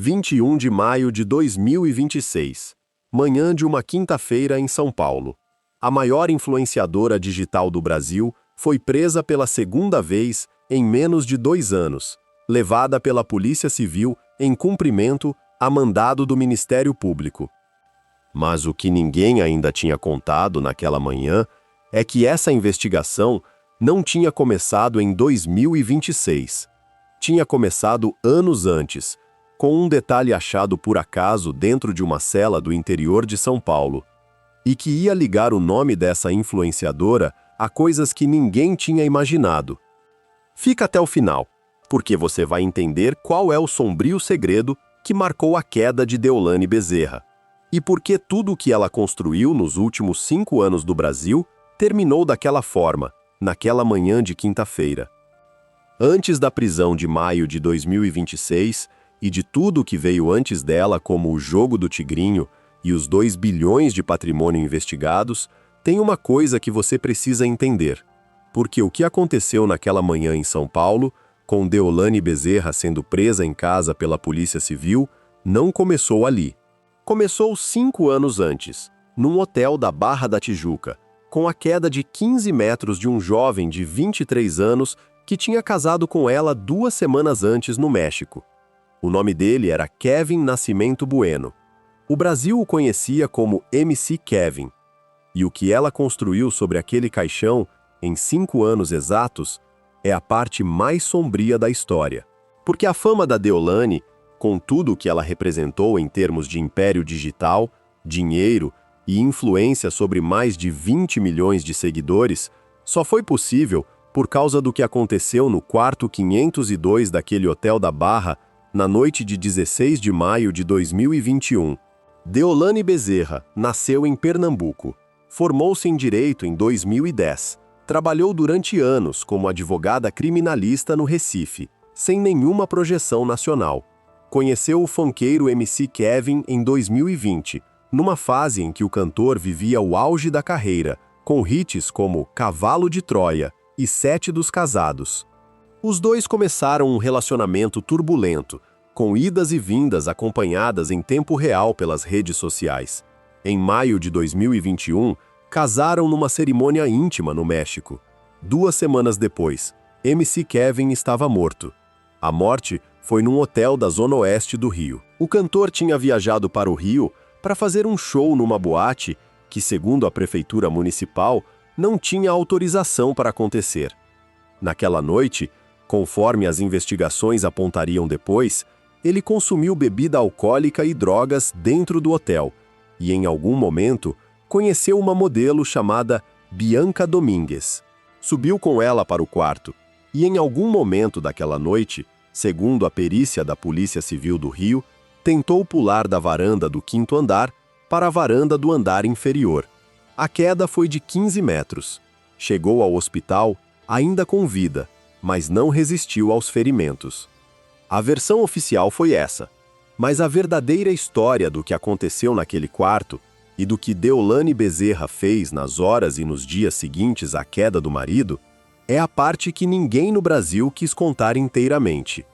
21 de maio de 2026. Manhã de uma quinta-feira em São Paulo. A maior influenciadora digital do Brasil foi presa pela segunda vez em menos de 2 anos, levada pela Polícia Civil em cumprimento a mandado do Ministério Público. Mas o que ninguém ainda tinha contado naquela manhã é que essa investigação não tinha começado em 2026. Tinha começado anos antes, com um detalhe achado por acaso dentro de uma cela do interior de São Paulo, e que ia ligar o nome dessa influenciadora a coisas que ninguém tinha imaginado. Fica até o final, porque você vai entender qual é o sombrio segredo que marcou a queda de Deolane Bezerra, e por que tudo o que ela construiu nos últimos 5 anos do Brasil terminou daquela forma, naquela manhã de quinta-feira. Antes da prisão de maio de 2026 e de tudo o que veio antes dela, como o jogo do Tigrinho e os 2 bilhões de patrimônio investigados, tem uma coisa que você precisa entender. Porque o que aconteceu naquela manhã em São Paulo, com Deolane Bezerra sendo presa em casa pela Polícia Civil, não começou ali. Começou 5 anos antes, num hotel da Barra da Tijuca, com a queda de 15 metros de um jovem de 23 anos que tinha casado com ela 2 semanas antes no México. O nome dele era Kevin Nascimento Bueno. O Brasil o conhecia como MC Kevin. E o que ela construiu sobre aquele caixão, em 5 anos exatos, é a parte mais sombria da história. Porque a fama da Deolane, com tudo o que ela representou em termos de império digital, dinheiro e influência sobre mais de 20 milhões de seguidores, só foi possível por causa do que aconteceu no quarto 502 daquele hotel da Barra, na noite de 16 de maio de 2021. Deolane Bezerra nasceu em Pernambuco. Formou-se em Direito em 2010. Trabalhou durante anos como advogada criminalista no Recife, sem nenhuma projeção nacional. Conheceu o funkeiro MC Kevin em 2020, numa fase em que o cantor vivia o auge da carreira, com hits como Cavalo de Troia e 7 dos Casados. Os dois começaram um relacionamento turbulento, com idas e vindas acompanhadas em tempo real pelas redes sociais. Em maio de 2021, casaram numa cerimônia íntima no México. 2 semanas depois, MC Kevin estava morto. A morte foi num hotel da Zona Oeste do Rio. O cantor tinha viajado para o Rio para fazer um show numa boate que, segundo a prefeitura municipal, não tinha autorização para acontecer. Naquela noite, conforme as investigações apontariam depois, ele consumiu bebida alcoólica e drogas dentro do hotel e, em algum momento, conheceu uma modelo chamada Bianca Domingues. Subiu com ela para o quarto e, em algum momento daquela noite, segundo a perícia da Polícia Civil do Rio, tentou pular da varanda do 5º andar para a varanda do andar inferior. A queda foi de 15 metros. Chegou ao hospital ainda com vida, mas não resistiu aos ferimentos. A versão oficial foi essa, mas a verdadeira história do que aconteceu naquele quarto e do que Deolane Bezerra fez nas horas e nos dias seguintes à queda do marido é a parte que ninguém no Brasil quis contar inteiramente.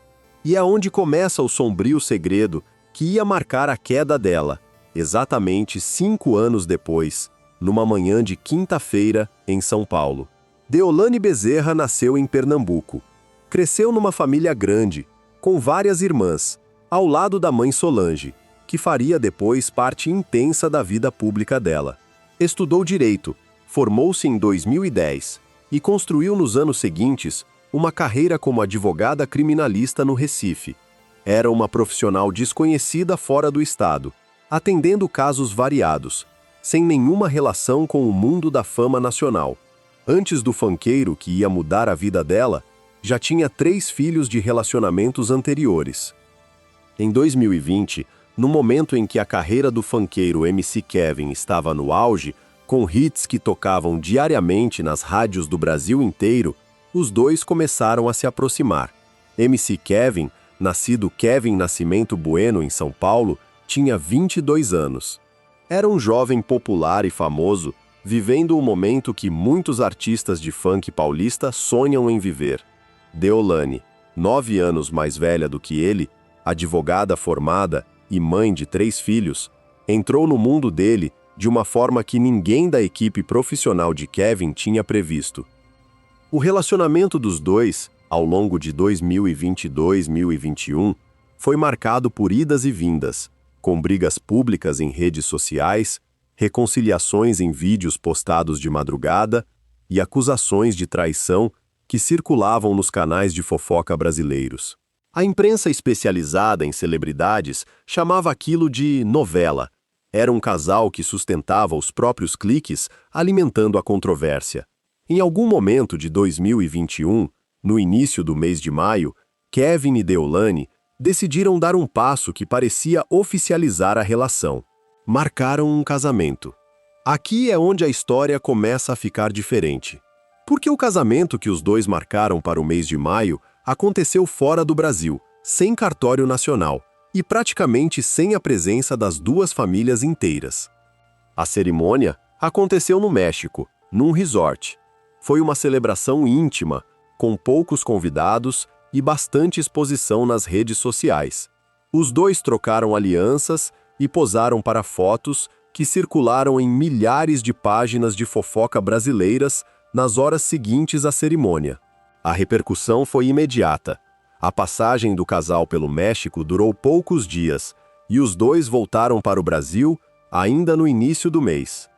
E é onde começa o sombrio segredo que ia marcar a queda dela, exatamente 5 anos depois, numa manhã de quinta-feira, em São Paulo. Deolane Bezerra nasceu em Pernambuco. Cresceu numa família grande, com várias irmãs, ao lado da mãe Solange, que faria depois parte intensa da vida pública dela. Estudou Direito, formou-se em 2010 e construiu nos anos seguintes uma carreira como advogada criminalista no Recife. Era uma profissional desconhecida fora do estado, atendendo casos variados, sem nenhuma relação com o mundo da fama nacional. Antes do funkeiro que ia mudar a vida dela, já tinha 3 filhos de relacionamentos anteriores. Em 2020, no momento em que a carreira do funkeiro MC Kevin estava no auge, com hits que tocavam diariamente nas rádios do Brasil inteiro, os dois começaram a se aproximar. MC Kevin, nascido Kevin Nascimento Bueno em São Paulo, tinha 22 anos. Era um jovem popular e famoso, vivendo o momento que muitos artistas de funk paulista sonham em viver. Deolane, 9 anos mais velha do que ele, advogada formada e mãe de 3 filhos, entrou no mundo dele de uma forma que ninguém da equipe profissional de Kevin tinha previsto. O relacionamento dos dois, ao longo de 2020 e 2021, foi marcado por idas e vindas, com brigas públicas em redes sociais, reconciliações em vídeos postados de madrugada e acusações de traição que circulavam nos canais de fofoca brasileiros. A imprensa especializada em celebridades chamava aquilo de novela. Era um casal que sustentava os próprios cliques, alimentando a controvérsia. Em algum momento de 2021, no início do mês de maio, Kevin e Deolane decidiram dar um passo que parecia oficializar a relação. Marcaram um casamento. Aqui é onde a história começa a ficar diferente. Porque o casamento que os dois marcaram para o mês de maio aconteceu fora do Brasil, sem cartório nacional e praticamente sem a presença das duas famílias inteiras. A cerimônia aconteceu no México, num resort. Foi uma celebração íntima, com poucos convidados e bastante exposição nas redes sociais. Os dois trocaram alianças e posaram para fotos que circularam em milhares de páginas de fofoca brasileiras nas horas seguintes à cerimônia. A repercussão foi imediata. A passagem do casal pelo México durou poucos dias e os dois voltaram para o Brasil ainda no início do mês.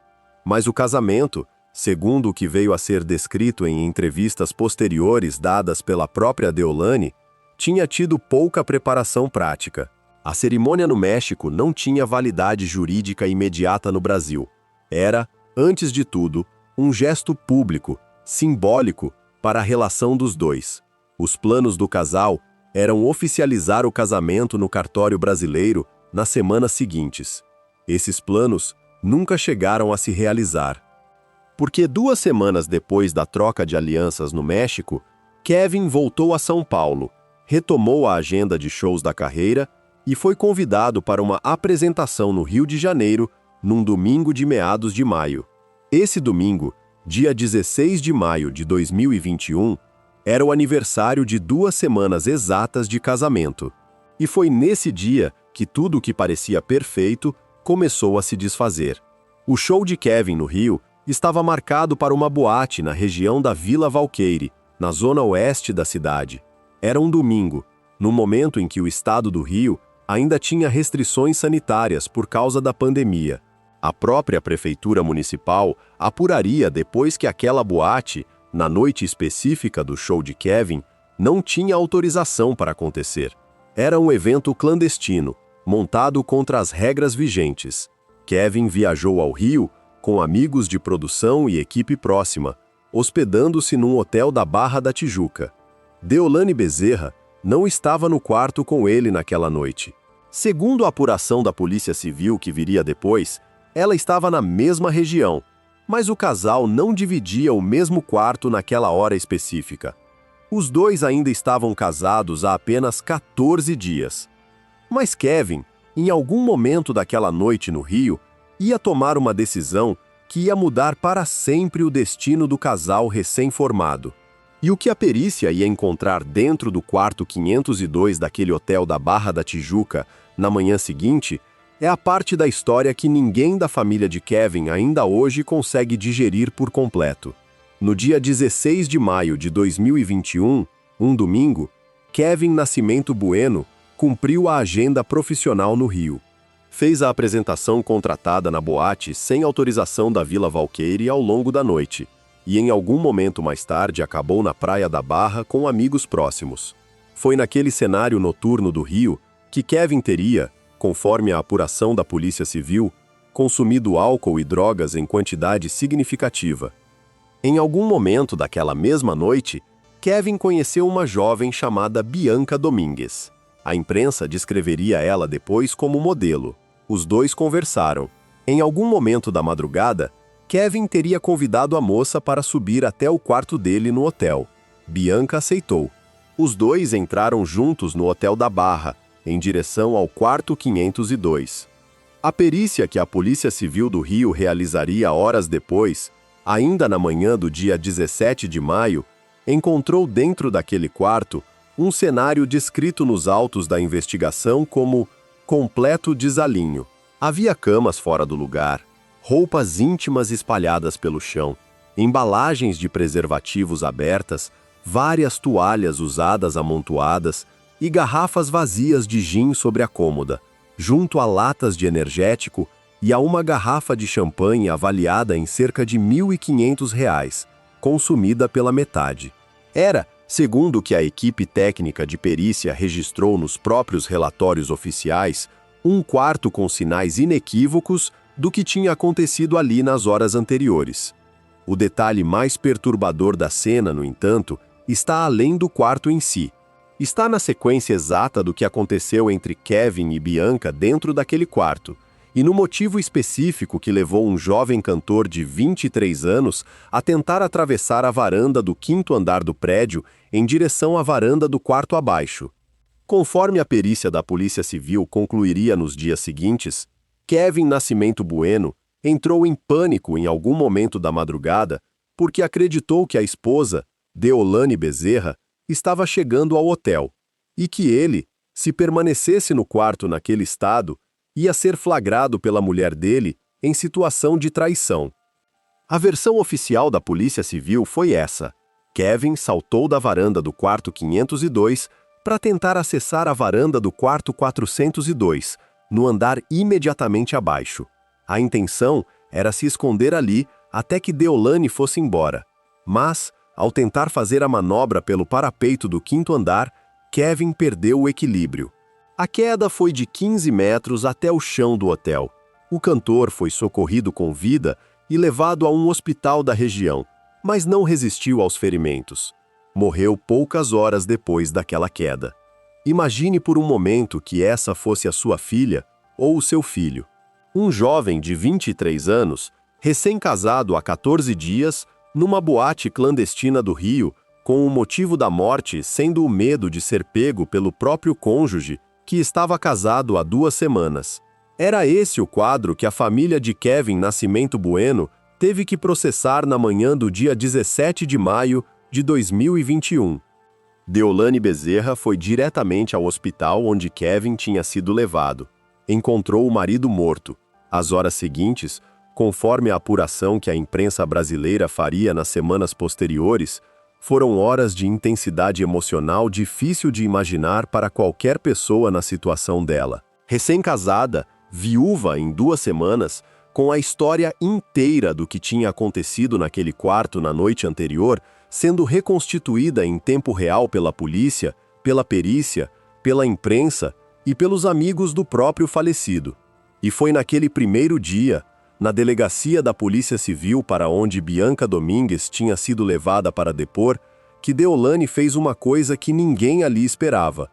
Mas o casamento, segundo o que veio a ser descrito em entrevistas posteriores dadas pela própria Deolane, tinha tido pouca preparação prática. A cerimônia no México não tinha validade jurídica imediata no Brasil. Era, antes de tudo, um gesto público, simbólico, para a relação dos dois. Os planos do casal eram oficializar o casamento no cartório brasileiro nas semanas seguintes. Esses planos nunca chegaram a se realizar. Porque 2 semanas depois da troca de alianças no México, Kevin voltou a São Paulo, retomou a agenda de shows da carreira e foi convidado para uma apresentação no Rio de Janeiro, num domingo de meados de maio. Esse domingo, dia 16 de maio de 2021, era o aniversário de 2 semanas exatas de casamento. E foi nesse dia que tudo o que parecia perfeito começou a se desfazer. O show de Kevin no Rio estava marcado para uma boate na região da Vila Valqueire, na zona oeste da cidade. Era um domingo, no momento em que o estado do Rio ainda tinha restrições sanitárias por causa da pandemia. A própria prefeitura municipal apuraria depois que aquela boate, na noite específica do show de Kevin, não tinha autorização para acontecer. Era um evento clandestino, montado contra as regras vigentes. Kevin viajou ao Rio com amigos de produção e equipe próxima, hospedando-se num hotel da Barra da Tijuca. Deolane Bezerra não estava no quarto com ele naquela noite. Segundo a apuração da Polícia Civil que viria depois, ela estava na mesma região, mas o casal não dividia o mesmo quarto naquela hora específica. Os dois ainda estavam casados há apenas 14 dias. Mas Kevin, em algum momento daquela noite no Rio, ia tomar uma decisão que ia mudar para sempre o destino do casal recém-formado. E o que a perícia ia encontrar dentro do quarto 502 daquele hotel da Barra da Tijuca na manhã seguinte é a parte da história que ninguém da família de Kevin ainda hoje consegue digerir por completo. No dia 16 de maio de 2021, um domingo, Kevin Nascimento Bueno cumpriu a agenda profissional no Rio. Fez a apresentação contratada na boate sem autorização da Vila Valqueire ao longo da noite, e em algum momento mais tarde acabou na Praia da Barra com amigos próximos. Foi naquele cenário noturno do Rio que Kevin teria, conforme a apuração da Polícia Civil, consumido álcool e drogas em quantidade significativa. Em algum momento daquela mesma noite, Kevin conheceu uma jovem chamada Bianca Domingues. A imprensa descreveria ela depois como modelo. Os dois conversaram. Em algum momento da madrugada, Kevin teria convidado a moça para subir até o quarto dele no hotel. Bianca aceitou. Os dois entraram juntos no Hotel da Barra, em direção ao quarto 502. A perícia que a Polícia Civil do Rio realizaria horas depois, ainda na manhã do dia 17 de maio, encontrou dentro daquele quarto Um cenário descrito nos autos da investigação como completo desalinho. Havia camas fora do lugar, roupas íntimas espalhadas pelo chão, embalagens de preservativos abertas, várias toalhas usadas amontoadas e garrafas vazias de gin sobre a cômoda, junto a latas de energético e a uma garrafa de champanhe avaliada em cerca de R$ 1.500, consumida pela metade. Era, segundo o que a equipe técnica de perícia registrou nos próprios relatórios oficiais, um quarto com sinais inequívocos do que tinha acontecido ali nas horas anteriores. O detalhe mais perturbador da cena, no entanto, está além do quarto em si. Está na sequência exata do que aconteceu entre Kevin e Bianca dentro daquele quarto, e no motivo específico que levou um jovem cantor de 23 anos a tentar atravessar a varanda do 5º andar do prédio em direção à varanda do quarto abaixo. Conforme a perícia da Polícia Civil concluiria nos dias seguintes, Kevin Nascimento Bueno entrou em pânico em algum momento da madrugada porque acreditou que a esposa, Deolane Bezerra, estava chegando ao hotel, e que ele, se permanecesse no quarto naquele estado, ia ser flagrado pela mulher dele em situação de traição. A versão oficial da Polícia Civil foi essa: Kevin saltou da varanda do quarto 502 para tentar acessar a varanda do quarto 402, no andar imediatamente abaixo. A intenção era se esconder ali até que Deolane fosse embora, mas, ao tentar fazer a manobra pelo parapeito do 5º andar, Kevin perdeu o equilíbrio. A queda foi de 15 metros até o chão do hotel. O cantor foi socorrido com vida e levado a um hospital da região, mas não resistiu aos ferimentos. Morreu poucas horas depois daquela queda. Imagine por um momento que essa fosse a sua filha ou o seu filho. Um jovem de 23 anos, recém-casado há 14 dias, numa boate clandestina do Rio, com o motivo da morte sendo o medo de ser pego pelo próprio cônjuge, que estava casado há 2 semanas. Era esse o quadro que a família de Kevin Nascimento Bueno teve que processar na manhã do dia 17 de maio de 2021. Deolane Bezerra foi diretamente ao hospital onde Kevin tinha sido levado. Encontrou o marido morto. Às horas seguintes, conforme a apuração que a imprensa brasileira faria nas semanas posteriores, foram horas de intensidade emocional difícil de imaginar para qualquer pessoa na situação dela. Recém-casada, viúva em 2 semanas, com a história inteira do que tinha acontecido naquele quarto na noite anterior, sendo reconstituída em tempo real pela polícia, pela perícia, pela imprensa e pelos amigos do próprio falecido. E foi naquele primeiro dia, na delegacia da Polícia Civil para onde Bianca Domingues tinha sido levada para depor, que Deolane fez uma coisa que ninguém ali esperava.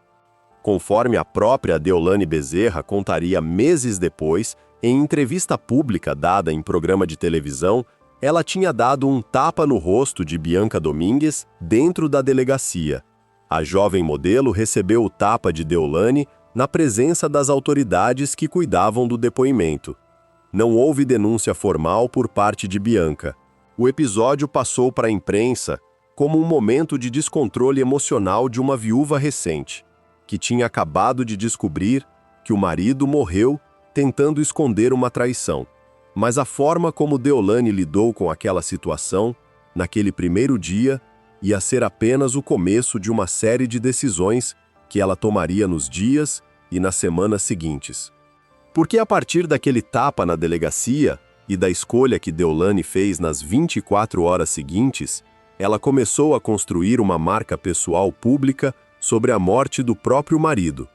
Conforme a própria Deolane Bezerra contaria meses depois, em entrevista pública dada em programa de televisão, ela tinha dado um tapa no rosto de Bianca Domingues dentro da delegacia. A jovem modelo recebeu o tapa de Deolane na presença das autoridades que cuidavam do depoimento. Não houve denúncia formal por parte de Bianca. O episódio passou para a imprensa como um momento de descontrole emocional de uma viúva recente, que tinha acabado de descobrir que o marido morreu tentando esconder uma traição. Mas a forma como Deolane lidou com aquela situação, naquele primeiro dia, ia ser apenas o começo de uma série de decisões que ela tomaria nos dias e nas semanas seguintes. Porque a partir daquele tapa na delegacia e da escolha que Deolane fez nas 24 horas seguintes, ela começou a construir uma marca pessoal pública sobre a morte do próprio marido,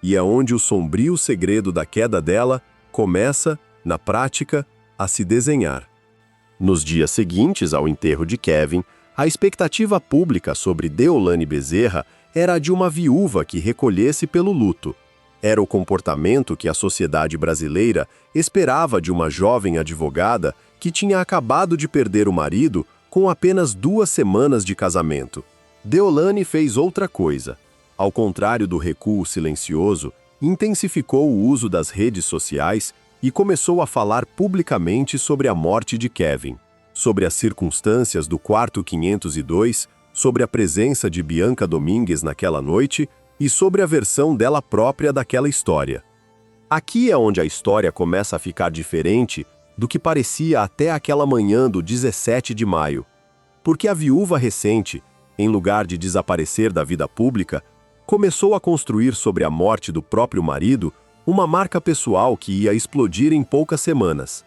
e é onde o sombrio segredo da queda dela começa, na prática, a se desenhar. Nos dias seguintes ao enterro de Kevin, a expectativa pública sobre Deolane Bezerra era a de uma viúva que recolhesse pelo luto. Era o comportamento que a sociedade brasileira esperava de uma jovem advogada que tinha acabado de perder o marido com apenas 2 semanas de casamento. Deolane fez outra coisa. Ao contrário do recuo silencioso, intensificou o uso das redes sociais e começou a falar publicamente sobre a morte de Kevin, sobre as circunstâncias do quarto 502, sobre a presença de Bianca Domingues naquela noite e sobre a versão dela própria daquela história. Aqui é onde a história começa a ficar diferente do que parecia até aquela manhã do 17 de maio. Porque a viúva recente, em lugar de desaparecer da vida pública, começou a construir sobre a morte do próprio marido uma marca pessoal que ia explodir em poucas semanas.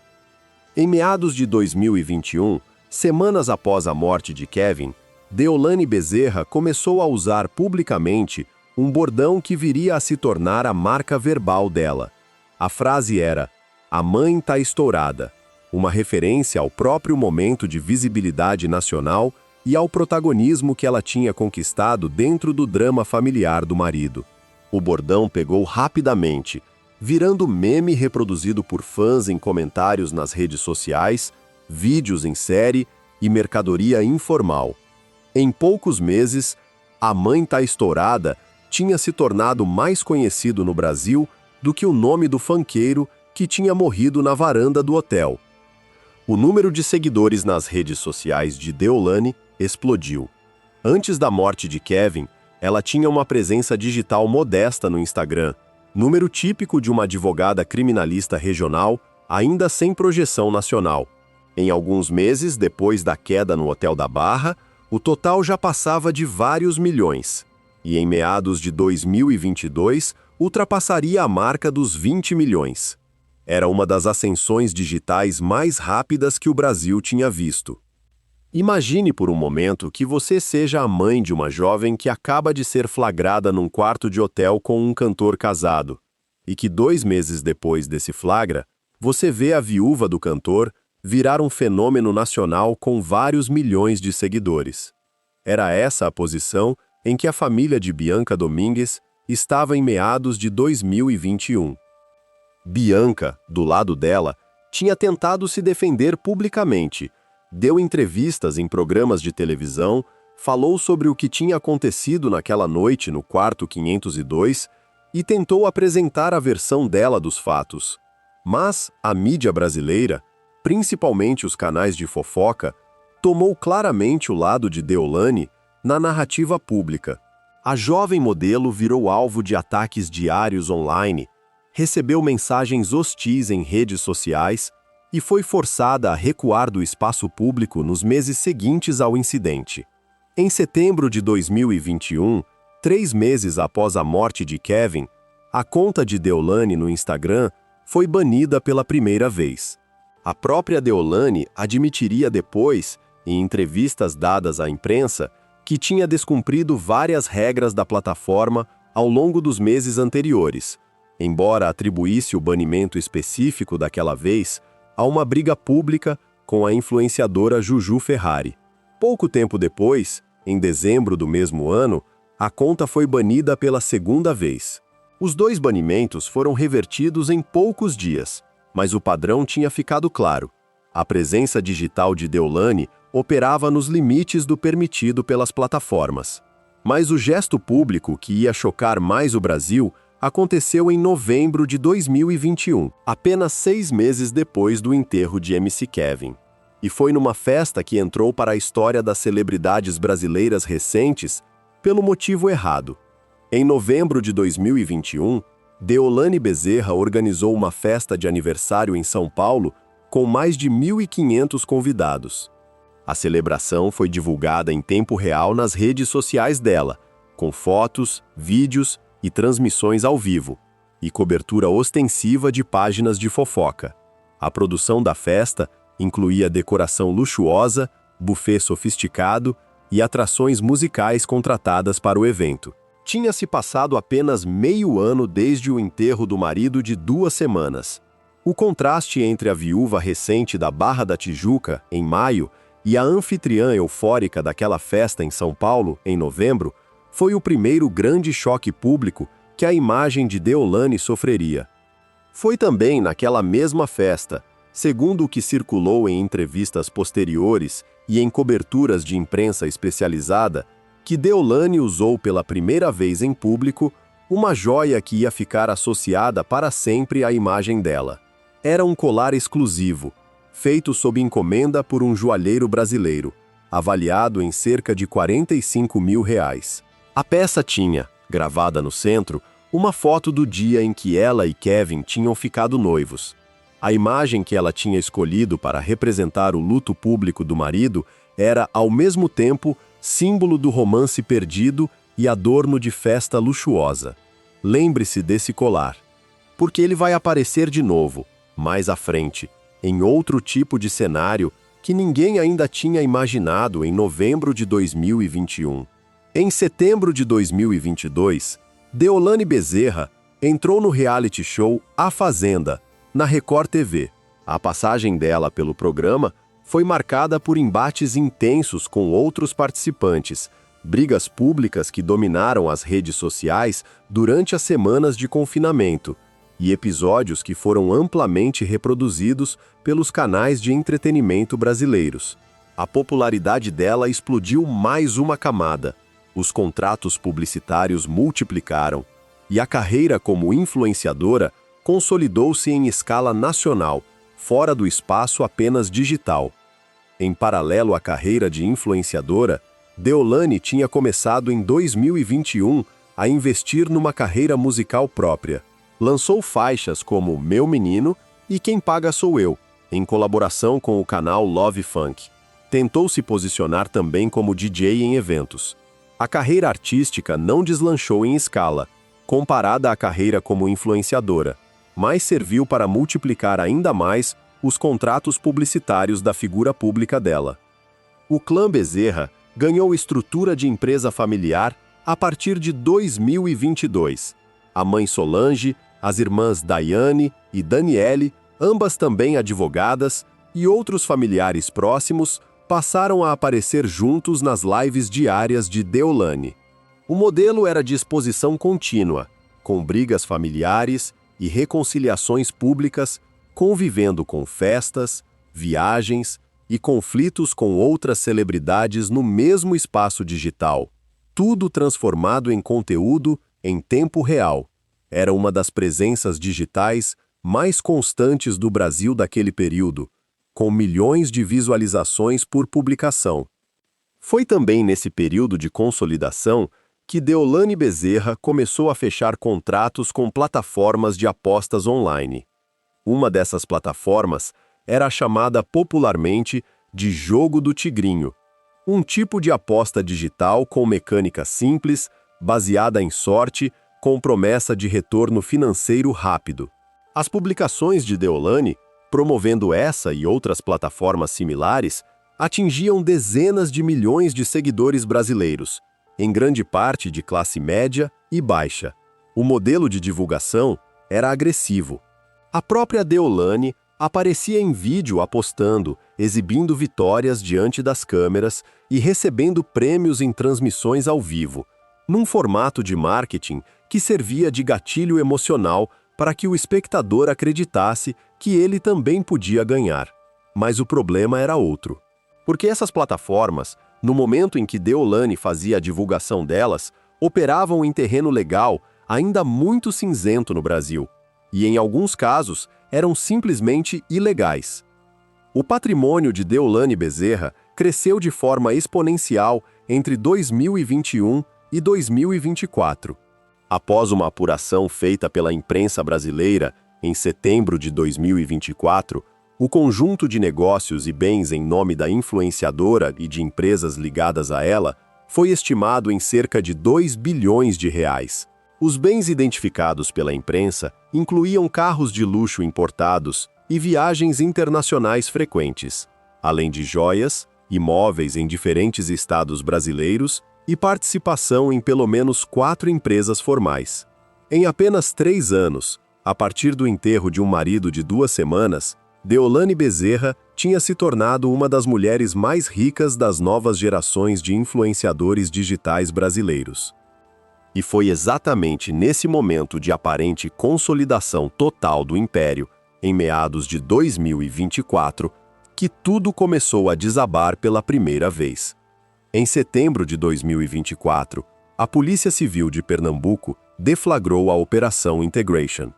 Em meados de 2021, semanas após a morte de Kevin, Deolane Bezerra começou a usar publicamente um bordão que viria a se tornar a marca verbal dela. A frase era: "A mãe tá estourada", uma referência ao próprio momento de visibilidade nacional e ao protagonismo que ela tinha conquistado dentro do drama familiar do marido. O bordão pegou rapidamente, virando meme reproduzido por fãs em comentários nas redes sociais, vídeos em série e mercadoria informal. Em poucos meses, "A mãe tá estourada" tinha se tornado mais conhecido no Brasil do que o nome do funkeiro que tinha morrido na varanda do hotel. O número de seguidores nas redes sociais de Deolane explodiu. Antes da morte de Kevin, ela tinha uma presença digital modesta no Instagram, número típico de uma advogada criminalista regional, ainda sem projeção nacional. Em alguns meses depois da queda no Hotel da Barra, o total já passava de vários milhões. E em meados de 2022, ultrapassaria a marca dos 20 milhões. Era uma das ascensões digitais mais rápidas que o Brasil tinha visto. Imagine por um momento que você seja a mãe de uma jovem que acaba de ser flagrada num quarto de hotel com um cantor casado, e que 2 meses depois desse flagra, você vê a viúva do cantor virar um fenômeno nacional com vários milhões de seguidores. Era essa a posição em que a família de Bianca Domingues estava em meados de 2021. Bianca, do lado dela, tinha tentado se defender publicamente, deu entrevistas em programas de televisão, falou sobre o que tinha acontecido naquela noite no quarto 502 e tentou apresentar a versão dela dos fatos. Mas a mídia brasileira, principalmente os canais de fofoca, tomou claramente o lado de Deolane na narrativa pública. A jovem modelo virou alvo de ataques diários online, recebeu mensagens hostis em redes sociais e foi forçada a recuar do espaço público nos meses seguintes ao incidente. Em setembro de 2021, 3 meses após a morte de Kevin, a conta de Deolane no Instagram foi banida pela primeira vez. A própria Deolane admitiria depois, em entrevistas dadas à imprensa, que tinha descumprido várias regras da plataforma ao longo dos meses anteriores, embora atribuísse o banimento específico daquela vez a uma briga pública com a influenciadora Juju Ferrari. Pouco tempo depois, em dezembro do mesmo ano, a conta foi banida pela segunda vez. Os 2 banimentos foram revertidos em poucos dias, mas o padrão tinha ficado claro. A presença digital de Deolane operava nos limites do permitido pelas plataformas. Mas o gesto público que ia chocar mais o Brasil aconteceu em novembro de 2021, apenas 6 meses depois do enterro de MC Kevin. E foi numa festa que entrou para a história das celebridades brasileiras recentes pelo motivo errado. Em novembro de 2021, Deolane Bezerra organizou uma festa de aniversário em São Paulo com mais de 1.500 convidados. A celebração foi divulgada em tempo real nas redes sociais dela, com fotos, vídeos e transmissões ao vivo, e cobertura ostensiva de páginas de fofoca. A produção da festa incluía decoração luxuosa, buffet sofisticado e atrações musicais contratadas para o evento. Tinha-se passado apenas meio ano desde o enterro do marido de 2 semanas. O contraste entre a viúva recente da Barra da Tijuca, em maio, e a anfitriã eufórica daquela festa em São Paulo, em novembro, foi o primeiro grande choque público que a imagem de Deolane sofreria. Foi também naquela mesma festa, segundo o que circulou em entrevistas posteriores e em coberturas de imprensa especializada, que Deolane usou pela primeira vez em público uma joia que ia ficar associada para sempre à imagem dela. Era um colar exclusivo, feito sob encomenda por um joalheiro brasileiro, avaliado em cerca de R$ 45 mil. A peça tinha, gravada no centro, uma foto do dia em que ela e Kevin tinham ficado noivos. A imagem que ela tinha escolhido para representar o luto público do marido era, ao mesmo tempo, símbolo do romance perdido e adorno de festa luxuosa. Lembre-se desse colar, porque ele vai aparecer de novo, mais à frente, em outro tipo de cenário que ninguém ainda tinha imaginado em novembro de 2021. Em setembro de 2022, Deolane Bezerra entrou no reality show A Fazenda, na Record TV. A passagem dela pelo programa foi marcada por embates intensos com outros participantes, brigas públicas que dominaram as redes sociais durante as semanas de confinamento, e episódios que foram amplamente reproduzidos pelos canais de entretenimento brasileiros. A popularidade dela explodiu mais uma camada. Os contratos publicitários multiplicaram, e a carreira como influenciadora consolidou-se em escala nacional, fora do espaço apenas digital. Em paralelo à carreira de influenciadora, Deolane tinha começado em 2021 a investir numa carreira musical própria. Lançou faixas como Meu Menino e Quem Paga Sou Eu, em colaboração com o canal Love Funk. Tentou se posicionar também como DJ em eventos. A carreira artística não deslanchou em escala, comparada à carreira como influenciadora, mas serviu para multiplicar ainda mais os contratos publicitários da figura pública dela. O clã Bezerra ganhou estrutura de empresa familiar a partir de 2022. A mãe Solange, as irmãs Daiane e Daniele, ambas também advogadas, e outros familiares próximos passaram a aparecer juntos nas lives diárias de Deolane. O modelo era de exposição contínua, com brigas familiares e reconciliações públicas, convivendo com festas, viagens e conflitos com outras celebridades no mesmo espaço digital, tudo transformado em conteúdo em tempo real. Era uma das presenças digitais mais constantes do Brasil daquele período, com milhões de visualizações por publicação. Foi também nesse período de consolidação que Deolane Bezerra começou a fechar contratos com plataformas de apostas online. Uma dessas plataformas era a chamada popularmente de Jogo do Tigrinho, um tipo de aposta digital com mecânica simples, baseada em sorte, com promessa de retorno financeiro rápido. As publicações de Deolane, promovendo essa e outras plataformas similares, atingiam dezenas de milhões de seguidores brasileiros, em grande parte de classe média e baixa. O modelo de divulgação era agressivo. A própria Deolane aparecia em vídeo apostando, exibindo vitórias diante das câmeras e recebendo prêmios em transmissões ao vivo, num formato de marketing que servia de gatilho emocional para que o espectador acreditasse que ele também podia ganhar. Mas o problema era outro. Porque essas plataformas, no momento em que Deolane fazia a divulgação delas, operavam em terreno legal ainda muito cinzento no Brasil, e em alguns casos eram simplesmente ilegais. O patrimônio de Deolane Bezerra cresceu de forma exponencial entre 2021 e 2024. Após uma apuração feita pela imprensa brasileira, em setembro de 2024, o conjunto de negócios e bens em nome da influenciadora e de empresas ligadas a ela foi estimado em cerca de 2 bilhões de reais. Os bens identificados pela imprensa incluíam carros de luxo importados e viagens internacionais frequentes, além de joias, imóveis em diferentes estados brasileiros e participação em pelo menos 4 empresas formais. Em apenas 3 anos, a partir do enterro de um marido de 2 semanas, Deolane Bezerra tinha se tornado uma das mulheres mais ricas das novas gerações de influenciadores digitais brasileiros. E foi exatamente nesse momento de aparente consolidação total do império, em meados de 2024, que tudo começou a desabar pela primeira vez. Em setembro de 2024, a Polícia Civil de Pernambuco deflagrou a Operação Integration.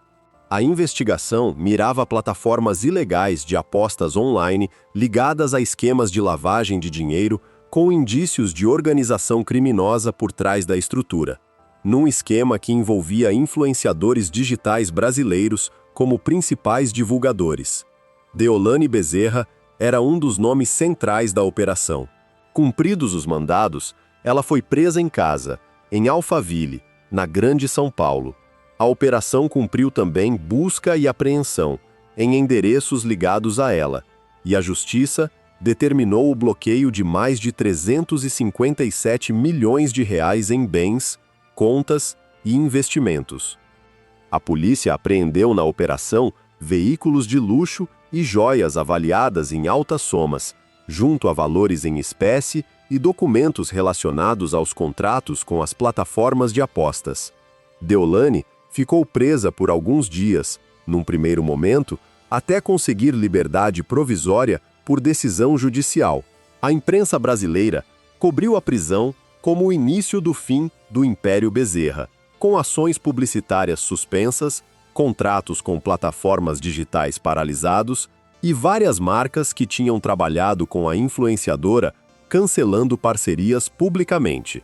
A investigação mirava plataformas ilegais de apostas online ligadas a esquemas de lavagem de dinheiro com indícios de organização criminosa por trás da estrutura, num esquema que envolvia influenciadores digitais brasileiros como principais divulgadores. Deolane Bezerra era um dos nomes centrais da operação. Cumpridos os mandados, ela foi presa em casa, em Alphaville, na Grande São Paulo. A operação cumpriu também busca e apreensão em endereços ligados a ela, e a Justiça determinou o bloqueio de mais de 357 milhões de reais em bens, contas e investimentos. A polícia apreendeu na operação veículos de luxo e joias avaliadas em altas somas, junto a valores em espécie e documentos relacionados aos contratos com as plataformas de apostas. Deolane ficou presa por alguns dias, num primeiro momento, até conseguir liberdade provisória por decisão judicial. A imprensa brasileira cobriu a prisão como o início do fim do Império Bezerra, com ações publicitárias suspensas, contratos com plataformas digitais paralisados e várias marcas que tinham trabalhado com a influenciadora cancelando parcerias publicamente.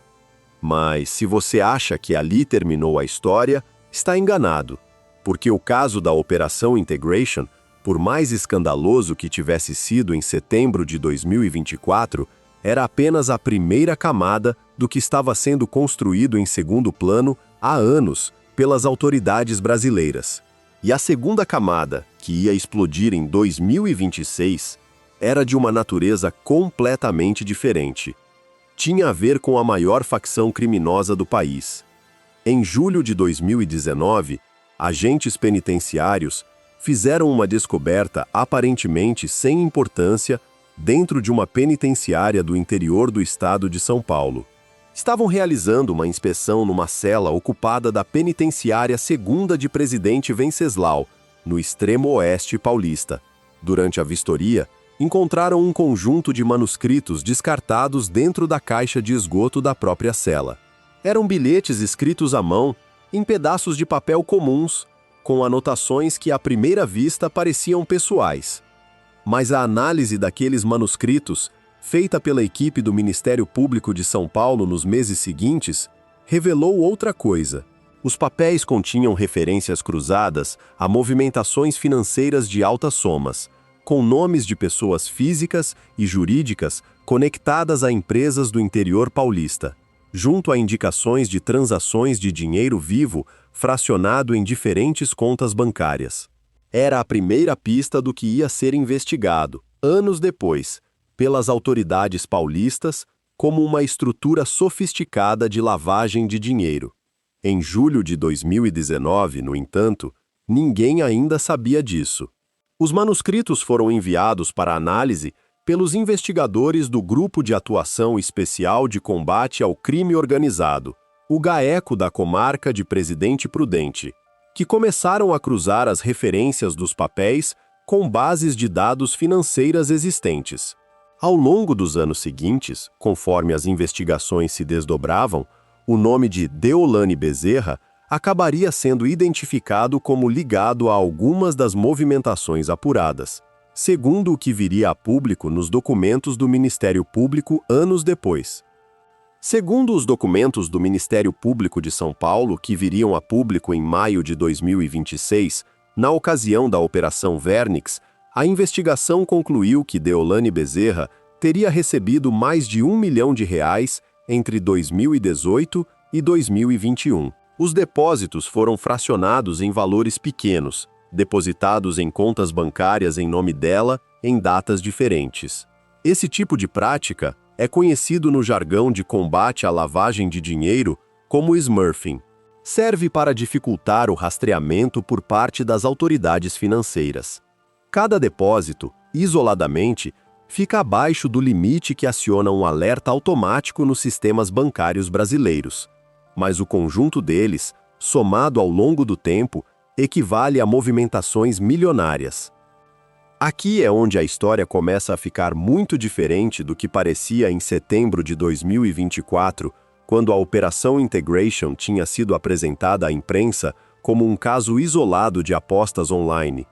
Mas se você acha que ali terminou a história, está enganado, porque o caso da Operação Integration, por mais escandaloso que tivesse sido em setembro de 2024, era apenas a primeira camada do que estava sendo construído em segundo plano há anos pelas autoridades brasileiras. E a segunda camada, que ia explodir em 2026, era de uma natureza completamente diferente. Tinha a ver com a maior facção criminosa do país. Em julho de 2019, agentes penitenciários fizeram uma descoberta aparentemente sem importância dentro de uma penitenciária do interior do estado de São Paulo. Estavam realizando uma inspeção numa cela ocupada da penitenciária segunda de Presidente Venceslau, no extremo oeste paulista. Durante a vistoria, encontraram um conjunto de manuscritos descartados dentro da caixa de esgoto da própria cela. Eram bilhetes escritos à mão, em pedaços de papel comuns, com anotações que à primeira vista pareciam pessoais. Mas a análise daqueles manuscritos, feita pela equipe do Ministério Público de São Paulo nos meses seguintes, revelou outra coisa. Os papéis continham referências cruzadas a movimentações financeiras de altas somas, com nomes de pessoas físicas e jurídicas conectadas a empresas do interior paulista, junto a indicações de transações de dinheiro vivo fracionado em diferentes contas bancárias. Era a primeira pista do que ia ser investigado, anos depois, pelas autoridades paulistas como uma estrutura sofisticada de lavagem de dinheiro. Em julho de 2019, no entanto, ninguém ainda sabia disso. Os manuscritos foram enviados para análise pelos investigadores do Grupo de Atuação Especial de Combate ao Crime Organizado, o GAECO da comarca de Presidente Prudente, que começaram a cruzar as referências dos papéis com bases de dados financeiras existentes. Ao longo dos anos seguintes, conforme as investigações se desdobravam, o nome de Deolane Bezerra acabaria sendo identificado como ligado a algumas das movimentações apuradas, segundo o que viria a público nos documentos do Ministério Público anos depois. Segundo os documentos do Ministério Público de São Paulo, que viriam a público em maio de 2026, na ocasião da Operação Vernix, a investigação concluiu que Deolane Bezerra teria recebido mais de R$ 1 milhão entre 2018 e 2021. Os depósitos foram fracionados em valores pequenos, depositados em contas bancárias em nome dela em datas diferentes. Esse tipo de prática é conhecido no jargão de combate à lavagem de dinheiro como smurfing. Serve para dificultar o rastreamento por parte das autoridades financeiras. Cada depósito, isoladamente, fica abaixo do limite que aciona um alerta automático nos sistemas bancários brasileiros. Mas o conjunto deles, somado ao longo do tempo, equivale a movimentações milionárias. Aqui é onde a história começa a ficar muito diferente do que parecia em setembro de 2024, quando a Operação Integration tinha sido apresentada à imprensa como um caso isolado de apostas online,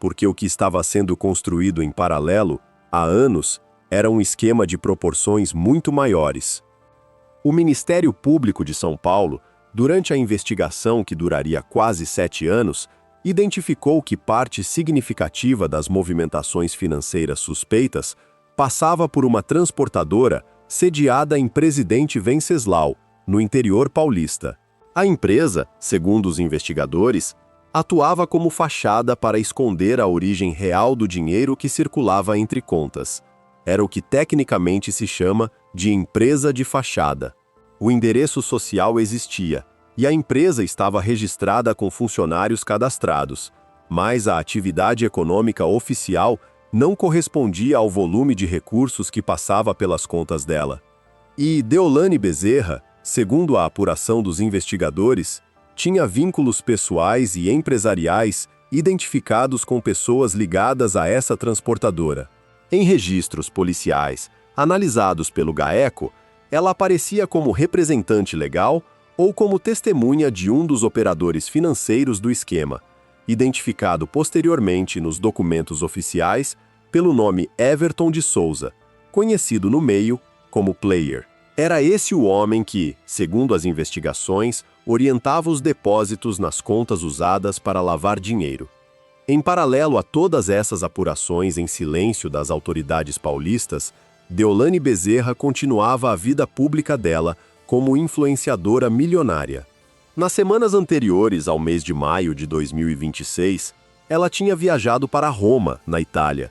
porque o que estava sendo construído em paralelo, há anos, era um esquema de proporções muito maiores. O Ministério Público de São Paulo, durante a investigação que duraria quase 7 anos, identificou que parte significativa das movimentações financeiras suspeitas passava por uma transportadora sediada em Presidente Venceslau, no interior paulista. A empresa, segundo os investigadores, atuava como fachada para esconder a origem real do dinheiro que circulava entre contas. Era o que tecnicamente se chama de empresa de fachada. O endereço social existia, e a empresa estava registrada com funcionários cadastrados, mas a atividade econômica oficial não correspondia ao volume de recursos que passava pelas contas dela. E Deolane Bezerra, segundo a apuração dos investigadores, tinha vínculos pessoais e empresariais identificados com pessoas ligadas a essa transportadora. Em registros policiais analisados pelo GAECO, ela aparecia como representante legal ou como testemunha de um dos operadores financeiros do esquema, identificado posteriormente nos documentos oficiais pelo nome Everton de Souza, conhecido no meio como Player. Era esse o homem que, segundo as investigações, orientava os depósitos nas contas usadas para lavar dinheiro. Em paralelo a todas essas apurações em silêncio das autoridades paulistas, Deolane Bezerra continuava a vida pública dela como influenciadora milionária. Nas semanas anteriores ao mês de maio de 2026, ela tinha viajado para Roma, na Itália.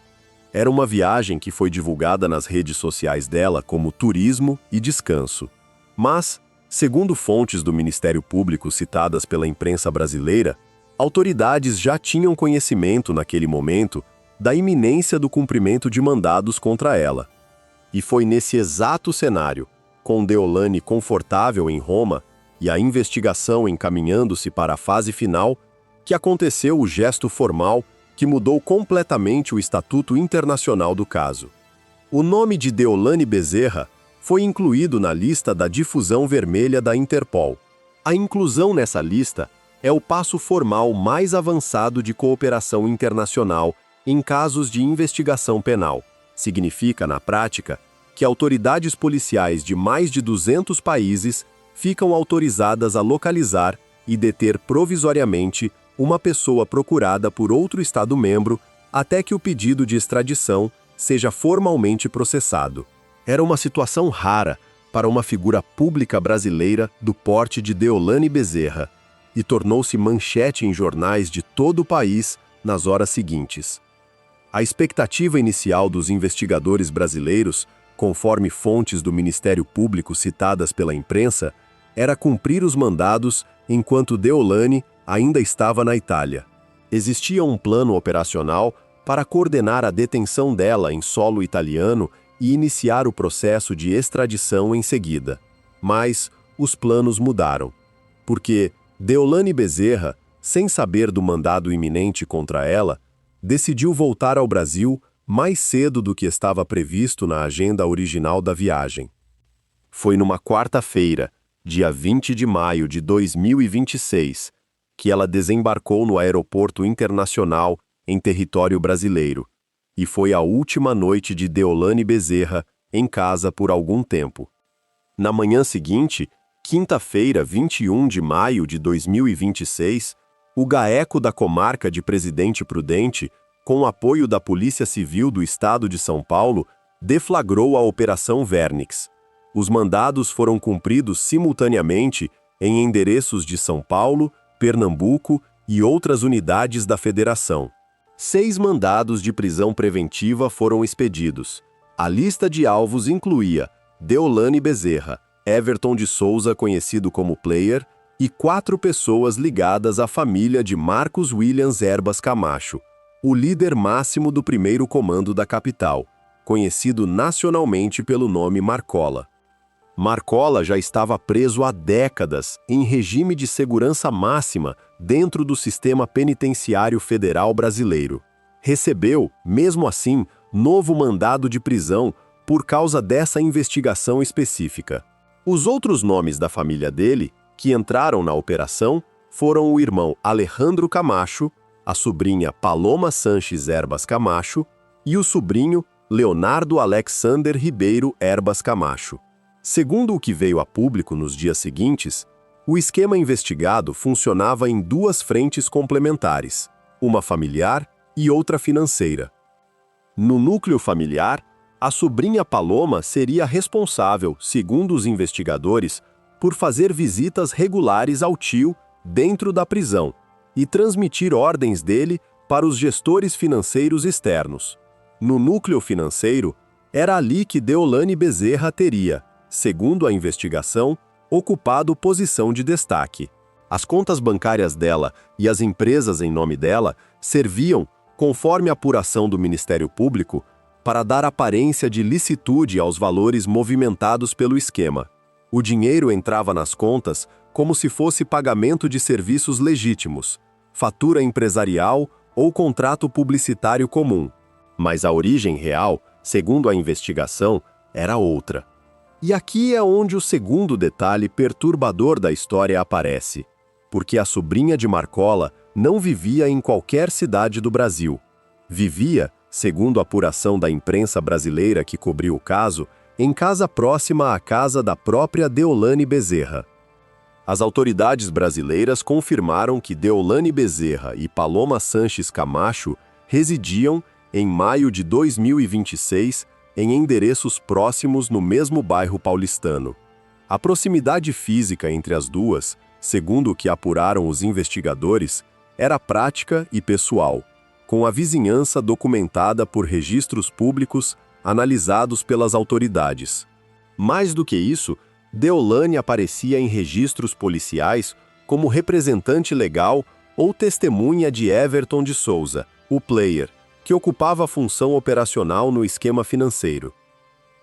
Era uma viagem que foi divulgada nas redes sociais dela como turismo e descanso. Mas, segundo fontes do Ministério Público citadas pela imprensa brasileira, autoridades já tinham conhecimento naquele momento da iminência do cumprimento de mandados contra ela. E foi nesse exato cenário, com Deolane confortável em Roma e a investigação encaminhando-se para a fase final, que aconteceu o gesto formal que mudou completamente o estatuto internacional do caso. O nome de Deolane Bezerra foi incluído na lista da difusão vermelha da Interpol. A inclusão nessa lista é o passo formal mais avançado de cooperação internacional em casos de investigação penal. Significa, na prática, que autoridades policiais de mais de 200 países ficam autorizadas a localizar e deter provisoriamente uma pessoa procurada por outro Estado-membro até que o pedido de extradição seja formalmente processado. Era uma situação rara para uma figura pública brasileira do porte de Deolane Bezerra e tornou-se manchete em jornais de todo o país nas horas seguintes. A expectativa inicial dos investigadores brasileiros, conforme fontes do Ministério Público citadas pela imprensa, era cumprir os mandados enquanto Deolane ainda estava na Itália. Existia um plano operacional para coordenar a detenção dela em solo italiano e iniciar o processo de extradição em seguida. Mas os planos mudaram, porque Deolane Bezerra, sem saber do mandado iminente contra ela, decidiu voltar ao Brasil mais cedo do que estava previsto na agenda original da viagem. Foi numa quarta-feira, dia 20 de maio de 2026, que ela desembarcou no aeroporto internacional em território brasileiro, e foi a última noite de Deolane Bezerra em casa por algum tempo. Na manhã seguinte, quinta-feira, 21 de maio de 2026, o GAECO da comarca de Presidente Prudente, com o apoio da Polícia Civil do Estado de São Paulo, deflagrou a Operação Vernix. Os mandados foram cumpridos simultaneamente em endereços de São Paulo, Pernambuco e outras unidades da Federação. 6 mandados de prisão preventiva foram expedidos. A lista de alvos incluía Deolane Bezerra, Everton de Souza, conhecido como Player, e 4 pessoas ligadas à família de Marcos Williams Erbas Camacho, o líder máximo do primeiro comando da capital, conhecido nacionalmente pelo nome Marcola. Marcola já estava preso há décadas em regime de segurança máxima dentro do sistema penitenciário federal brasileiro. Recebeu, mesmo assim, novo mandado de prisão por causa dessa investigação específica. Os outros nomes da família dele, que entraram na operação, foram o irmão Alejandro Camacho, a sobrinha Paloma Sanches Erbas Camacho e o sobrinho Leonardo Alexander Ribeiro Herbas Camacho. Segundo o que veio a público nos dias seguintes, o esquema investigado funcionava em duas frentes complementares, uma familiar e outra financeira. No núcleo familiar, a sobrinha Paloma seria responsável, segundo os investigadores, por fazer visitas regulares ao tio dentro da prisão e transmitir ordens dele para os gestores financeiros externos. No núcleo financeiro, era ali que Deolane Bezerra teria, segundo a investigação, ocupado posição de destaque. As contas bancárias dela e as empresas em nome dela serviam, conforme a apuração do Ministério Público, para dar aparência de licitude aos valores movimentados pelo esquema. O dinheiro entrava nas contas como se fosse pagamento de serviços legítimos, fatura empresarial ou contrato publicitário comum. Mas a origem real, segundo a investigação, era outra. E aqui é onde o segundo detalhe perturbador da história aparece, porque a sobrinha de Marcola não vivia em qualquer cidade do Brasil. Vivia, segundo a apuração da imprensa brasileira que cobriu o caso, em casa próxima à casa da própria Deolane Bezerra. As autoridades brasileiras confirmaram que Deolane Bezerra e Paloma Sanches Camacho residiam, em maio de 2026, em endereços próximos no mesmo bairro paulistano. A proximidade física entre as duas, segundo o que apuraram os investigadores, era prática e pessoal, com a vizinhança documentada por registros públicos analisados pelas autoridades. Mais do que isso, Deolane aparecia em registros policiais como representante legal ou testemunha de Everton de Souza, o player, que ocupava a função operacional no esquema financeiro.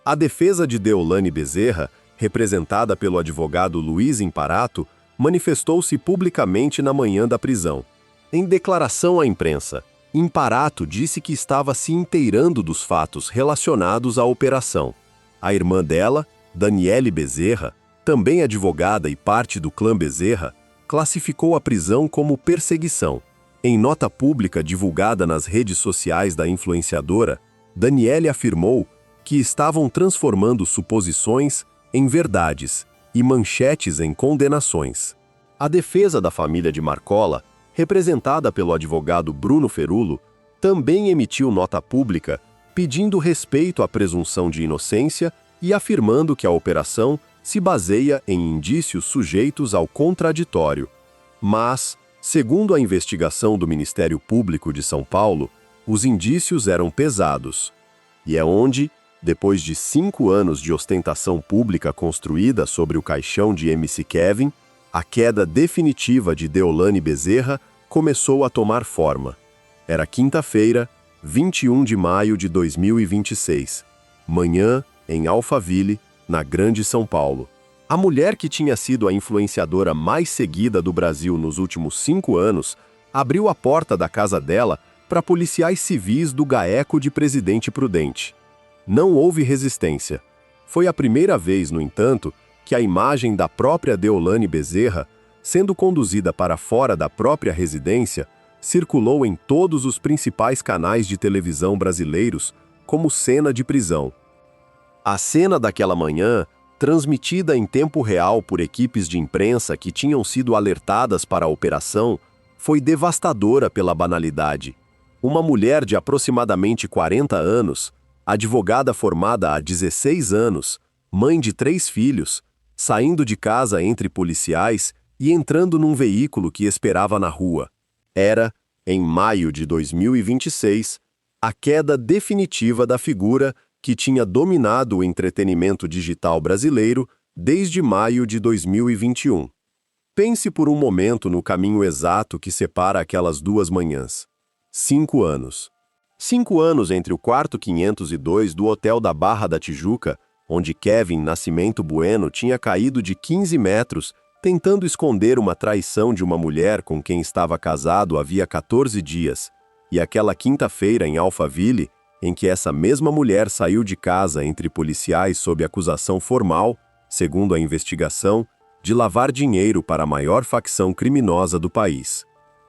A defesa de Deolane Bezerra, representada pelo advogado Luiz Imparato, manifestou-se publicamente na manhã da prisão. Em declaração à imprensa, Imparato disse que estava se inteirando dos fatos relacionados à operação. A irmã dela, Daniele Bezerra, também advogada e parte do clã Bezerra, classificou a prisão como perseguição. Em nota pública divulgada nas redes sociais da influenciadora, Daniele afirmou que estavam transformando suposições em verdades e manchetes em condenações. A defesa da família de Marcola, representada pelo advogado Bruno Ferulo, também emitiu nota pública pedindo respeito à presunção de inocência e afirmando que a operação se baseia em indícios sujeitos ao contraditório. Mas, segundo a investigação do Ministério Público de São Paulo, os indícios eram pesados. E é onde, depois de 5 anos de ostentação pública construída sobre o caixão de MC Kevin, a queda definitiva de Deolane Bezerra começou a tomar forma. Era quinta-feira, 21 de maio de 2026. Manhã, em Alphaville, na Grande São Paulo. A mulher que tinha sido a influenciadora mais seguida do Brasil nos últimos 5 anos abriu a porta da casa dela para policiais civis do GAECO de Presidente Prudente. Não houve resistência. Foi a primeira vez, no entanto, que a imagem da própria Deolane Bezerra, sendo conduzida para fora da própria residência, circulou em todos os principais canais de televisão brasileiros como cena de prisão. A cena daquela manhã, transmitida em tempo real por equipes de imprensa que tinham sido alertadas para a operação, foi devastadora pela banalidade. Uma mulher de aproximadamente 40 anos, advogada formada há 16 anos, mãe de 3 filhos, saindo de casa entre policiais e entrando num veículo que esperava na rua. Era, em maio de 2026, a queda definitiva da figura que tinha dominado o entretenimento digital brasileiro desde maio de 2021. Pense por um momento no caminho exato que separa aquelas 2 manhãs. 5 anos. 5 anos entre o quarto 502 do Hotel da Barra da Tijuca, onde Kevin Nascimento Bueno tinha caído de 15 metros tentando esconder uma traição de uma mulher com quem estava casado havia 14 dias, e aquela quinta-feira em Alphaville, em que essa mesma mulher saiu de casa entre policiais sob acusação formal, segundo a investigação, de lavar dinheiro para a maior facção criminosa do país.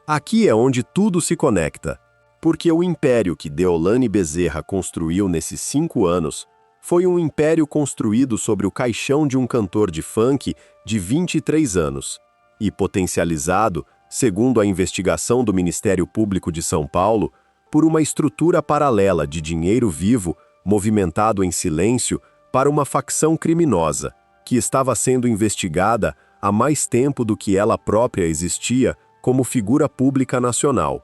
Aqui é onde tudo se conecta, Porque o império que Deolane Bezerra construiu nesses 5 anos foi um império construído sobre o caixão de um cantor de funk de 23 anos e potencializado, segundo a investigação do Ministério Público de São Paulo, por uma estrutura paralela de dinheiro vivo movimentado em silêncio para uma facção criminosa que estava sendo investigada há mais tempo do que ela própria existia como figura pública nacional.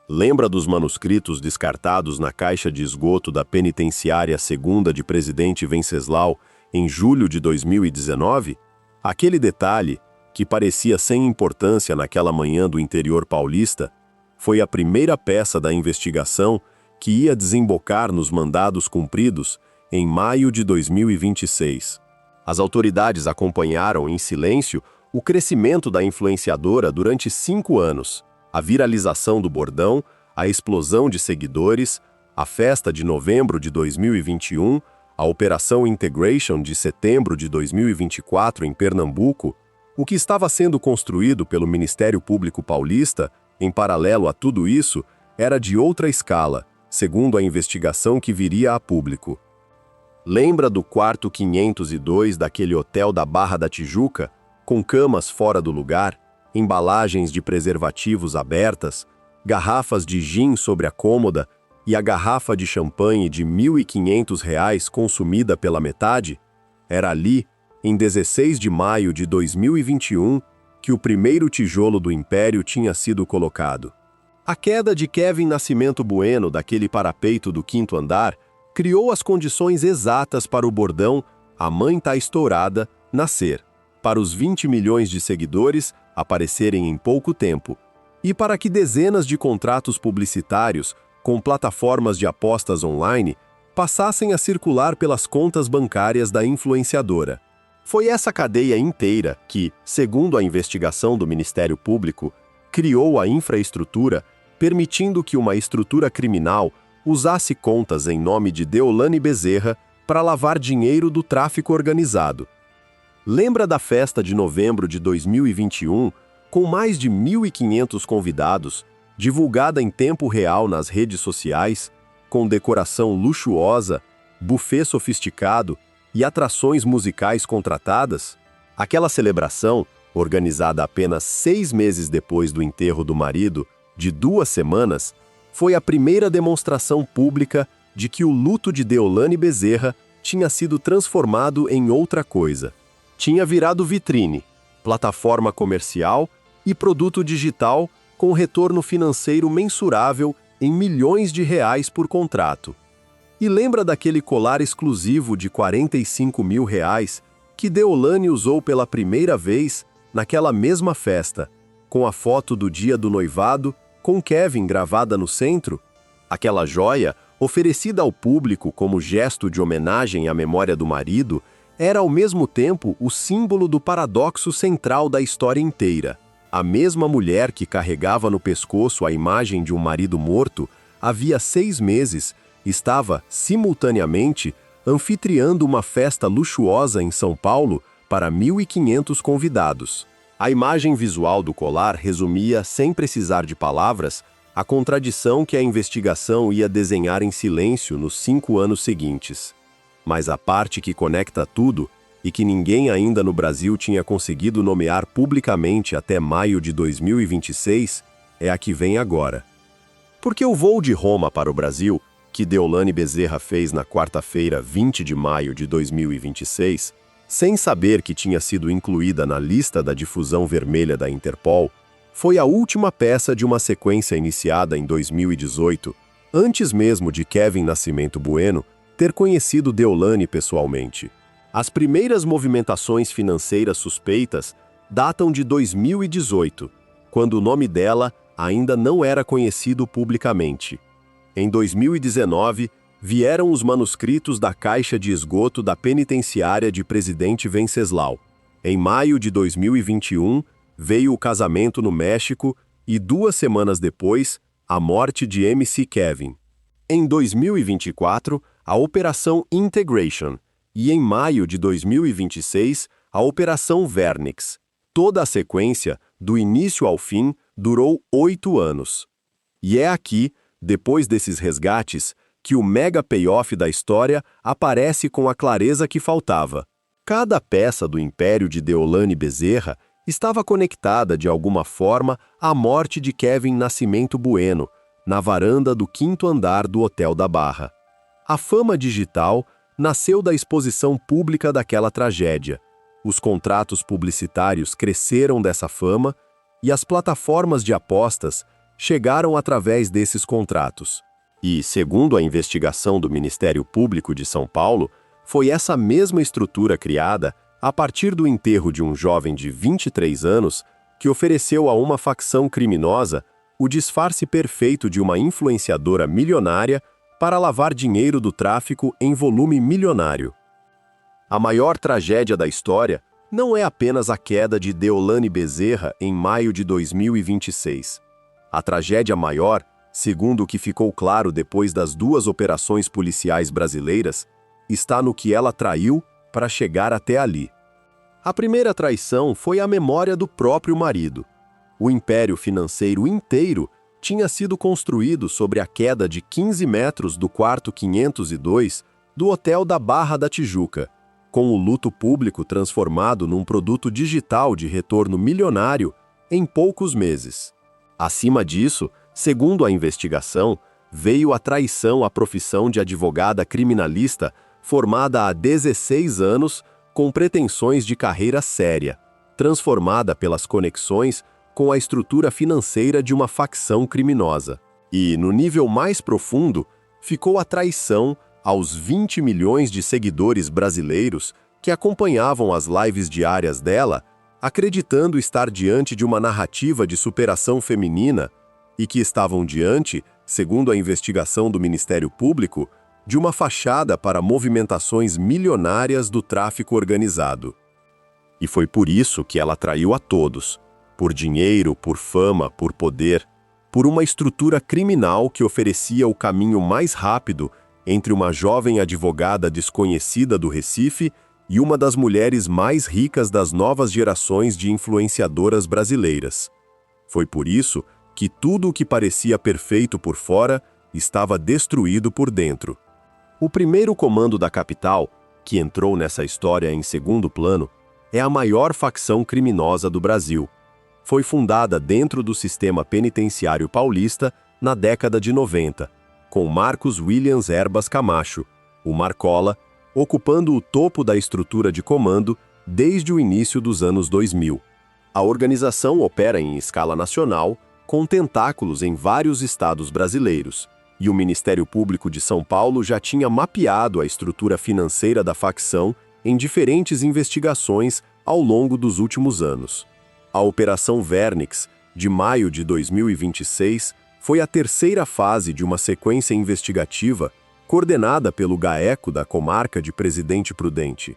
Lembra dos manuscritos descartados na caixa de esgoto da penitenciária segunda de Presidente Venceslau em julho de 2019? Aquele detalhe, que parecia sem importância naquela manhã do interior paulista, foi a primeira peça da investigação que ia desembocar nos mandados cumpridos em maio de 2026. As autoridades acompanharam em silêncio o crescimento da influenciadora durante 5 anos, a viralização do bordão, a explosão de seguidores, a festa de novembro de 2021, a Operação Integration de setembro de 2024 em Pernambuco. O que estava sendo construído pelo Ministério Público Paulista, em paralelo a tudo isso, era de outra escala, segundo a investigação que viria a público. Lembra do quarto 502 daquele hotel da Barra da Tijuca, com camas fora do lugar, embalagens de preservativos abertas, garrafas de gin sobre a cômoda e a garrafa de champanhe de R$ 1.500 consumida pela metade? Era ali, em 16 de maio de 2021, que o primeiro tijolo do império tinha sido colocado. A queda de Kevin Nascimento Bueno daquele parapeito do 5º andar criou as condições exatas para o bordão "A Mãe Tá Estourada" nascer, para os 20 milhões de seguidores aparecerem em pouco tempo, e para que dezenas de contratos publicitários com plataformas de apostas online passassem a circular pelas contas bancárias da influenciadora. Foi essa cadeia inteira que, segundo a investigação do Ministério Público, criou a infraestrutura, permitindo que uma estrutura criminal usasse contas em nome de Deolane Bezerra para lavar dinheiro do tráfico organizado. Lembra da festa de novembro de 2021, com mais de 1.500 convidados, divulgada em tempo real nas redes sociais, com decoração luxuosa, buffet sofisticado e atrações musicais contratadas? Aquela celebração, organizada apenas 6 meses depois do enterro do marido, de 2 semanas, foi a primeira demonstração pública de que o luto de Deolane Bezerra tinha sido transformado em outra coisa. Tinha virado vitrine, plataforma comercial e produto digital com retorno financeiro mensurável em milhões de reais por contrato. E lembra daquele colar exclusivo de R$ 45 mil que Deolane usou pela primeira vez naquela mesma festa, com a foto do dia do noivado, com Kevin gravada no centro? Aquela joia, oferecida ao público como gesto de homenagem à memória do marido, era ao mesmo tempo o símbolo do paradoxo central da história inteira. A mesma mulher que carregava no pescoço a imagem de um marido morto, havia 6 meses, estava, simultaneamente, anfitriando uma festa luxuosa em São Paulo para 1.500 convidados. A imagem visual do colar resumia, sem precisar de palavras, a contradição que a investigação ia desenhar em silêncio nos 5 anos seguintes. Mas a parte que conecta tudo, e que ninguém ainda no Brasil tinha conseguido nomear publicamente até maio de 2026, é a que vem agora. Porque o voo de Roma para o Brasil, que Deolane Bezerra fez na quarta-feira, 20 de maio de 2026, sem saber que tinha sido incluída na lista da difusão vermelha da Interpol, foi a última peça de uma sequência iniciada em 2018, antes mesmo de Kevin Nascimento Bueno ter conhecido Deolane pessoalmente. As primeiras movimentações financeiras suspeitas datam de 2018, quando o nome dela ainda não era conhecido publicamente. Em 2019, vieram os manuscritos da caixa de esgoto da penitenciária de Presidente Venceslau. Em maio de 2021, veio o casamento no México e 2 semanas depois, a morte de MC Kevin. Em 2024, a Operação Integration e em maio de 2026, a Operação Vernix. Toda a sequência, do início ao fim, durou 8 anos. E é aqui, depois desses resgates, que o mega payoff da história aparece com a clareza que faltava. Cada peça do império de Deolane Bezerra estava conectada de alguma forma à morte de Kevin Nascimento Bueno, na varanda do 5º andar do Hotel da Barra. A fama digital nasceu da exposição pública daquela tragédia. Os contratos publicitários cresceram dessa fama e as plataformas de apostas chegaram através desses contratos. E, segundo a investigação do Ministério Público de São Paulo, foi essa mesma estrutura criada a partir do enterro de um jovem de 23 anos que ofereceu a uma facção criminosa o disfarce perfeito de uma influenciadora milionária para lavar dinheiro do tráfico em volume milionário. A maior tragédia da história não é apenas a queda de Deolane Bezerra em maio de 2026. A tragédia maior, segundo o que ficou claro depois das 2 operações policiais brasileiras, está no que ela traiu para chegar até ali. A primeira traição foi a memória do próprio marido. O império financeiro inteiro tinha sido construído sobre a queda de 15 metros do quarto 502 do Hotel da Barra da Tijuca, com o luto público transformado num produto digital de retorno milionário em poucos meses. Acima disso, segundo a investigação, veio a traição à profissão de advogada criminalista formada há 16 anos com pretensões de carreira séria, transformada pelas conexões com a estrutura financeira de uma facção criminosa. E, no nível mais profundo, ficou a traição aos 20 milhões de seguidores brasileiros que acompanhavam as lives diárias dela, acreditando estar diante de uma narrativa de superação feminina e que estavam diante, segundo a investigação do Ministério Público, de uma fachada para movimentações milionárias do tráfico organizado. E foi por isso que ela traiu a todos, por dinheiro, por fama, por poder, por uma estrutura criminal que oferecia o caminho mais rápido entre uma jovem advogada desconhecida do Recife e uma das mulheres mais ricas das novas gerações de influenciadoras brasileiras. Foi por isso que tudo o que parecia perfeito por fora estava destruído por dentro. O primeiro comando da capital, que entrou nessa história em segundo plano, é a maior facção criminosa do Brasil. Foi fundada dentro do sistema penitenciário paulista na década de 90, com Marcos Williams Herbas Camacho, o Marcola, ocupando o topo da estrutura de comando desde o início dos anos 2000. A organização opera em escala nacional, com tentáculos em vários estados brasileiros, e o Ministério Público de São Paulo já tinha mapeado a estrutura financeira da facção em diferentes investigações ao longo dos últimos anos. A Operação Vernix, de maio de 2026, foi a terceira fase de uma sequência investigativa coordenada pelo GAECO da comarca de Presidente Prudente.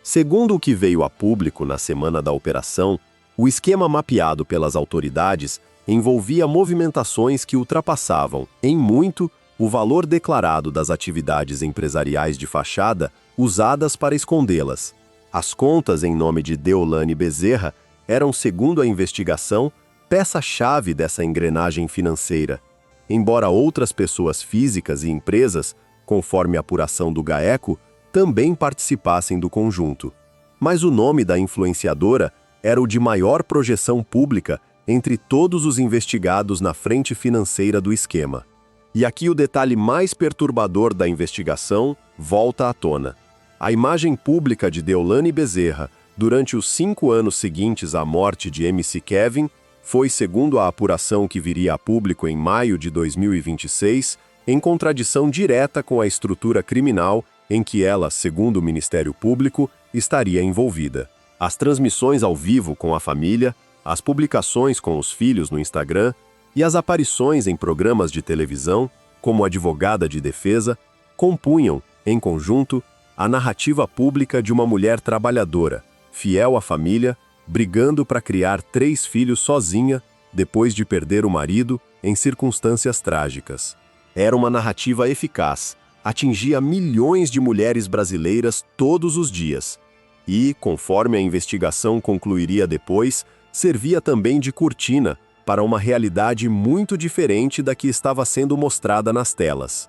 Segundo o que veio a público na semana da operação, o esquema mapeado pelas autoridades envolvia movimentações que ultrapassavam, em muito, o valor declarado das atividades empresariais de fachada usadas para escondê-las. As contas em nome de Deolane Bezerra eram, segundo a investigação, peça-chave dessa engrenagem financeira, embora outras pessoas físicas e empresas, conforme a apuração do GAECO, também participassem do conjunto. Mas o nome da influenciadora era o de maior projeção pública entre todos os investigados na frente financeira do esquema. E aqui o detalhe mais perturbador da investigação volta à tona. A imagem pública de Deolane Bezerra durante os 5 anos seguintes à morte de MC Kevin foi, segundo a apuração que viria a público em maio de 2026, em contradição direta com a estrutura criminal em que ela, segundo o Ministério Público, estaria envolvida. As transmissões ao vivo com a família, as publicações com os filhos no Instagram e as aparições em programas de televisão, como advogada de defesa, compunham, em conjunto, a narrativa pública de uma mulher trabalhadora, fiel à família, brigando para criar 3 filhos sozinha, depois de perder o marido em circunstâncias trágicas. Era uma narrativa eficaz, atingia milhões de mulheres brasileiras todos os dias e, conforme a investigação concluiria depois, servia também de cortina para uma realidade muito diferente da que estava sendo mostrada nas telas.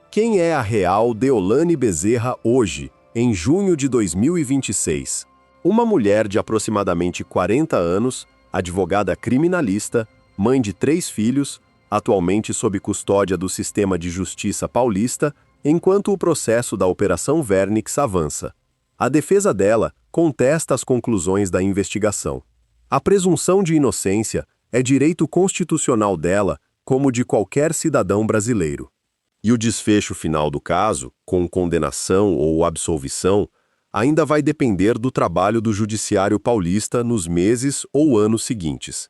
Quem é a real Deolane Bezerra hoje, em junho de 2026? Uma mulher de aproximadamente 40 anos, advogada criminalista, mãe de 3 filhos, atualmente sob custódia do Sistema de Justiça Paulista, enquanto o processo da Operação Vernix avança. A defesa dela contesta as conclusões da investigação. A presunção de inocência é direito constitucional dela, como de qualquer cidadão brasileiro. E o desfecho final do caso, com condenação ou absolvição, ainda vai depender do trabalho do Judiciário Paulista nos meses ou anos seguintes.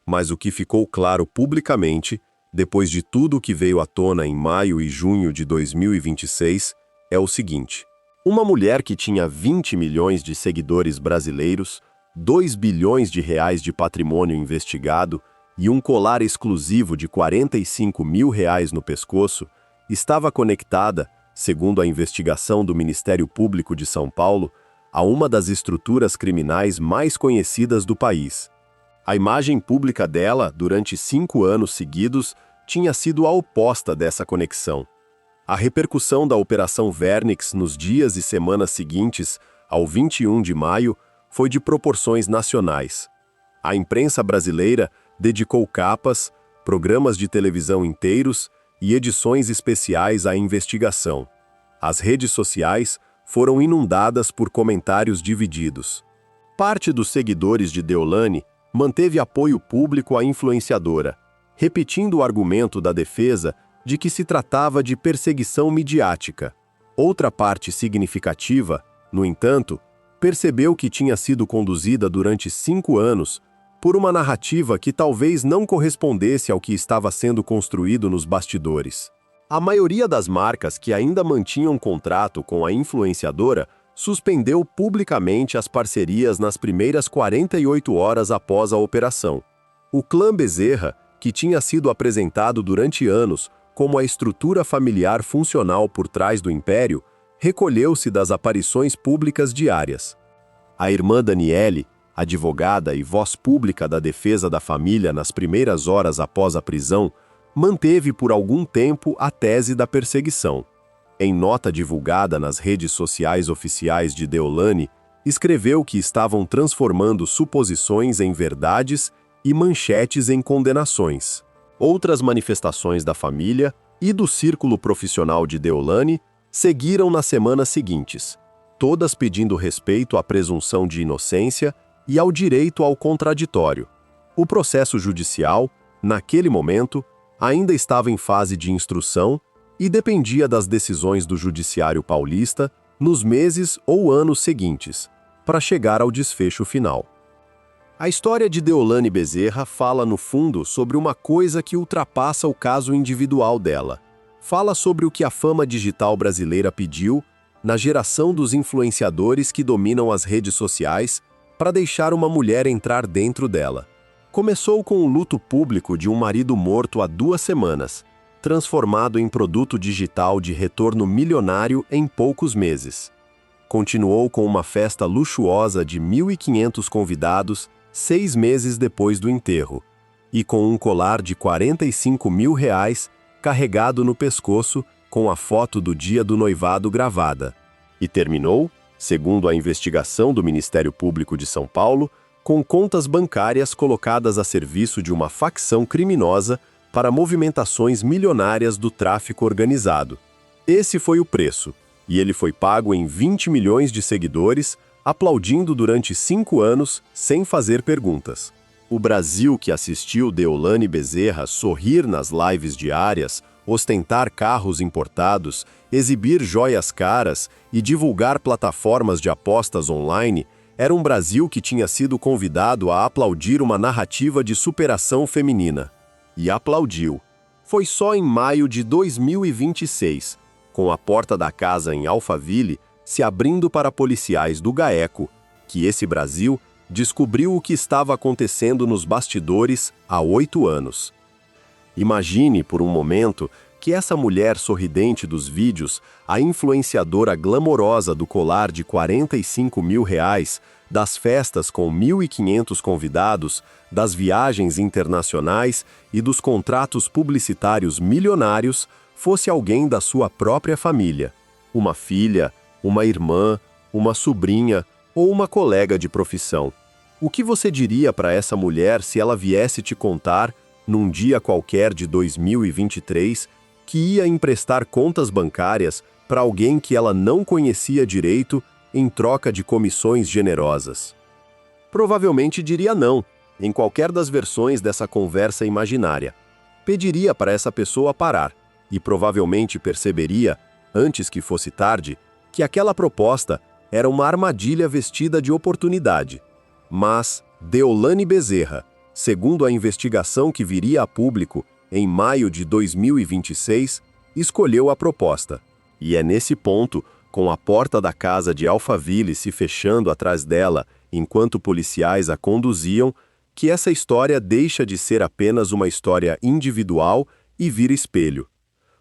Mas o que ficou claro publicamente, depois de tudo o que veio à tona em maio e junho de 2026, é o seguinte: uma mulher que tinha 20 milhões de seguidores brasileiros, 2 bilhões de reais de patrimônio investigado e um colar exclusivo de 45 mil reais no pescoço, estava conectada, segundo a investigação do Ministério Público de São Paulo, a uma das estruturas criminais mais conhecidas do país. A imagem pública dela, durante 5 anos seguidos, tinha sido a oposta dessa conexão. A repercussão da Operação Vernix nos dias e semanas seguintes, ao 21 de maio, foi de proporções nacionais. A imprensa brasileira dedicou capas, programas de televisão inteiros e edições especiais à investigação. As redes sociais foram inundadas por comentários divididos. Parte dos seguidores de Deolane manteve apoio público à influenciadora, repetindo o argumento da defesa de que se tratava de perseguição midiática. Outra parte significativa, no entanto, percebeu que tinha sido conduzida durante 5 anos por uma narrativa que talvez não correspondesse ao que estava sendo construído nos bastidores. A maioria das marcas que ainda mantinham contrato com a influenciadora suspendeu publicamente as parcerias nas primeiras 48 horas após a operação. O clã Bezerra, que tinha sido apresentado durante anos como a estrutura familiar funcional por trás do império, recolheu-se das aparições públicas diárias. A irmã Daniele, advogada e voz pública da defesa da família nas primeiras horas após a prisão, manteve por algum tempo a tese da perseguição. Em nota divulgada nas redes sociais oficiais de Deolane, escreveu que estavam transformando suposições em verdades e manchetes em condenações. Outras manifestações da família e do círculo profissional de Deolane seguiram nas semanas seguintes, todas pedindo respeito à presunção de inocência e ao direito ao contraditório. O processo judicial, naquele momento, ainda estava em fase de instrução e dependia das decisões do Judiciário Paulista nos meses ou anos seguintes, para chegar ao desfecho final. A história de Deolane Bezerra fala, no fundo, sobre uma coisa que ultrapassa o caso individual dela. Fala sobre o que a fama digital brasileira pediu na geração dos influenciadores que dominam as redes sociais para deixar uma mulher entrar dentro dela. Começou com o luto público de um marido morto há 2 semanas, transformado em produto digital de retorno milionário em poucos meses. Continuou com uma festa luxuosa de 1.500 convidados 6 meses depois do enterro, e com um colar de 45 mil reais carregado no pescoço com a foto do dia do noivado gravada. E terminou, segundo a investigação do Ministério Público de São Paulo, com contas bancárias colocadas a serviço de uma facção criminosa para movimentações milionárias do tráfico organizado. Esse foi o preço, e ele foi pago em 20 milhões de seguidores, aplaudindo durante 5 anos, sem fazer perguntas. O Brasil que assistiu Deolane Bezerra sorrir nas lives diárias, ostentar carros importados, exibir joias caras e divulgar plataformas de apostas online, era um Brasil que tinha sido convidado a aplaudir uma narrativa de superação feminina. E aplaudiu. Foi só em maio de 2026, com a porta da casa em Alphaville se abrindo para policiais do GAECO, que esse Brasil descobriu o que estava acontecendo nos bastidores há 8 anos. Imagine, por um momento, que essa mulher sorridente dos vídeos, a influenciadora glamourosa do colar de 45 mil reais, das festas com 1.500 convidados, das viagens internacionais e dos contratos publicitários milionários, fosse alguém da sua própria família, uma filha, uma irmã, uma sobrinha ou uma colega de profissão. O que você diria para essa mulher se ela viesse te contar, num dia qualquer de 2023, que ia emprestar contas bancárias para alguém que ela não conhecia direito em troca de comissões generosas? Provavelmente diria não, em qualquer das versões dessa conversa imaginária. Pediria para essa pessoa parar e provavelmente perceberia, antes que fosse tarde, que aquela proposta era uma armadilha vestida de oportunidade. Mas Deolane Bezerra, segundo a investigação que viria a público em maio de 2026, escolheu a proposta. E é nesse ponto, com a porta da casa de Alphaville se fechando atrás dela enquanto policiais a conduziam, que essa história deixa de ser apenas uma história individual e vira espelho.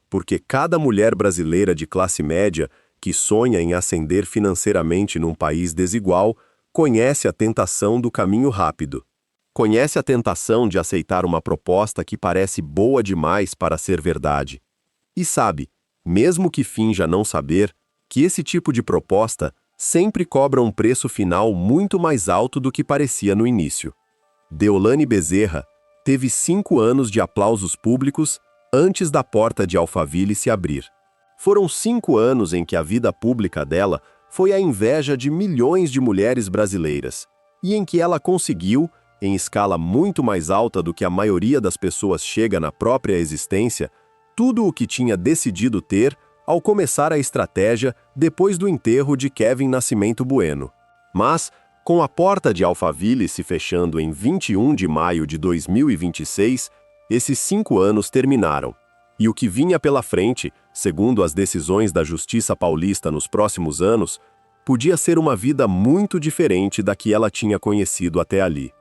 Porque cada mulher brasileira de classe média que sonha em ascender financeiramente num país desigual conhece a tentação do caminho rápido. Conhece a tentação de aceitar uma proposta que parece boa demais para ser verdade. E sabe, mesmo que finja não saber, que esse tipo de proposta sempre cobra um preço final muito mais alto do que parecia no início. Deolane Bezerra teve 5 anos de aplausos públicos antes da porta de Alphaville se abrir. Foram 5 anos em que a vida pública dela foi a inveja de milhões de mulheres brasileiras, e em que ela conseguiu, em escala muito mais alta do que a maioria das pessoas chega na própria existência, tudo o que tinha decidido ter ao começar a estratégia depois do enterro de Kevin Nascimento Bueno. Mas, com a porta de Alphaville se fechando em 21 de maio de 2026, esses 5 anos terminaram. E o que vinha pela frente, segundo as decisões da Justiça Paulista nos próximos anos, podia ser uma vida muito diferente da que ela tinha conhecido até ali.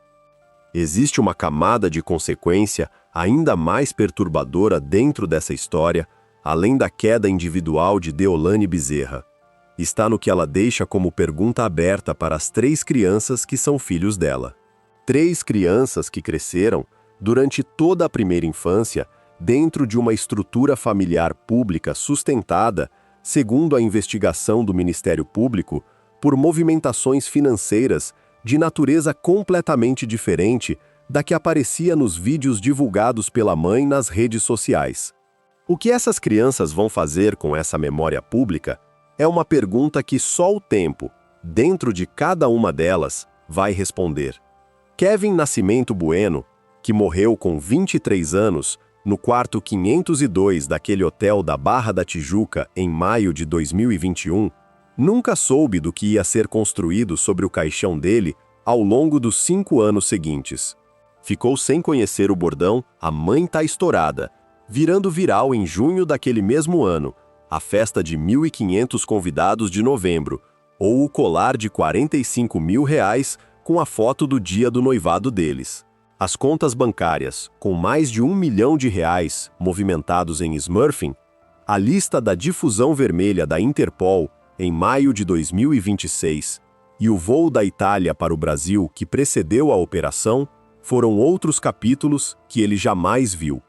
Existe uma camada de consequência ainda mais perturbadora dentro dessa história, além da queda individual de Deolane Bezerra. Está no que ela deixa como pergunta aberta para as 3 crianças que são filhos dela. 3 crianças que cresceram, durante toda a primeira infância, dentro de uma estrutura familiar pública sustentada, segundo a investigação do Ministério Público, por movimentações financeiras de natureza completamente diferente da que aparecia nos vídeos divulgados pela mãe nas redes sociais. O que essas crianças vão fazer com essa memória pública é uma pergunta que só o tempo, dentro de cada uma delas, vai responder. Kevin Nascimento Bueno, que morreu com 23 anos, no quarto 502 daquele hotel da Barra da Tijuca em maio de 2021, nunca soube do que ia ser construído sobre o caixão dele ao longo dos 5 anos seguintes. Ficou sem conhecer o bordão "A Mãe Tá Estourada", virando viral em junho daquele mesmo ano, a festa de 1.500 convidados de novembro, ou o colar de R$45 mil com a foto do dia do noivado deles. As contas bancárias, com mais de R$1 milhão movimentados em Smurfing, a lista da difusão vermelha da Interpol em maio de 2026 e o voo da Itália para o Brasil que precedeu a operação foram outros capítulos que ele jamais viu.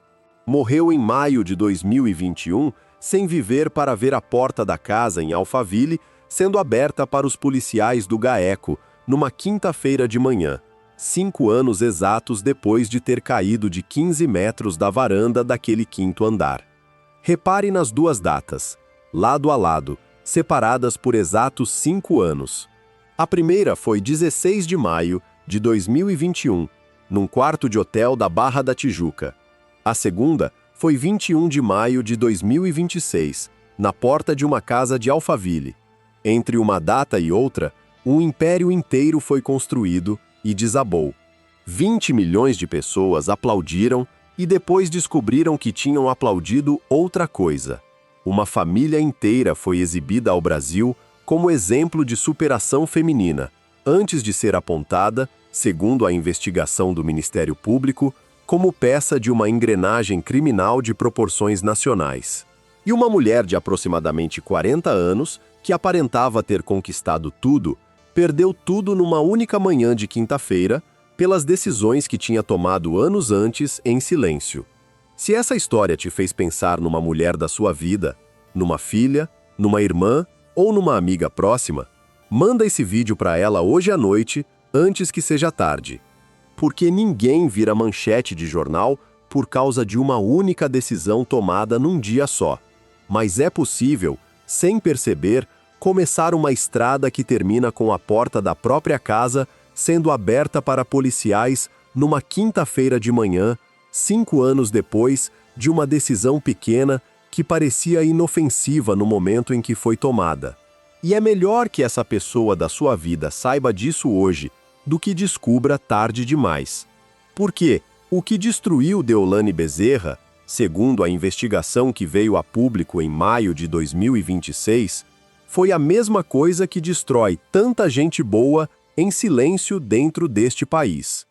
Morreu em maio de 2021 sem viver para ver a porta da casa em Alphaville sendo aberta para os policiais do GAECO numa quinta-feira de manhã, 5 anos exatos depois de ter caído de 15 metros da varanda daquele 5º andar. Repare nas 2 datas, lado a lado, separadas por exatos 5 anos. A primeira foi 16 de maio de 2021, num quarto de hotel da Barra da Tijuca. A segunda foi 21 de maio de 2026, na porta de uma casa de Alphaville. Entre uma data e outra, um império inteiro foi construído e desabou. 20 milhões de pessoas aplaudiram e depois descobriram que tinham aplaudido outra coisa. Uma família inteira foi exibida ao Brasil como exemplo de superação feminina, antes de ser apontada, segundo a investigação do Ministério Público, como peça de uma engrenagem criminal de proporções nacionais. E uma mulher de aproximadamente 40 anos, que aparentava ter conquistado tudo, perdeu tudo numa única manhã de quinta-feira, pelas decisões que tinha tomado anos antes em silêncio. Se essa história te fez pensar numa mulher da sua vida, numa filha, numa irmã ou numa amiga próxima, manda esse vídeo para ela hoje à noite, antes que seja tarde. Porque ninguém vira manchete de jornal por causa de uma única decisão tomada num dia só. Mas é possível, sem perceber, começar uma estrada que termina com a porta da própria casa sendo aberta para policiais numa quinta-feira de manhã, 5 anos depois de uma decisão pequena que parecia inofensiva no momento em que foi tomada. E é melhor que essa pessoa da sua vida saiba disso hoje do que descubra tarde demais. Porque o que destruiu Deolane Bezerra, segundo a investigação que veio a público em maio de 2026, foi a mesma coisa que destrói tanta gente boa em silêncio dentro deste país.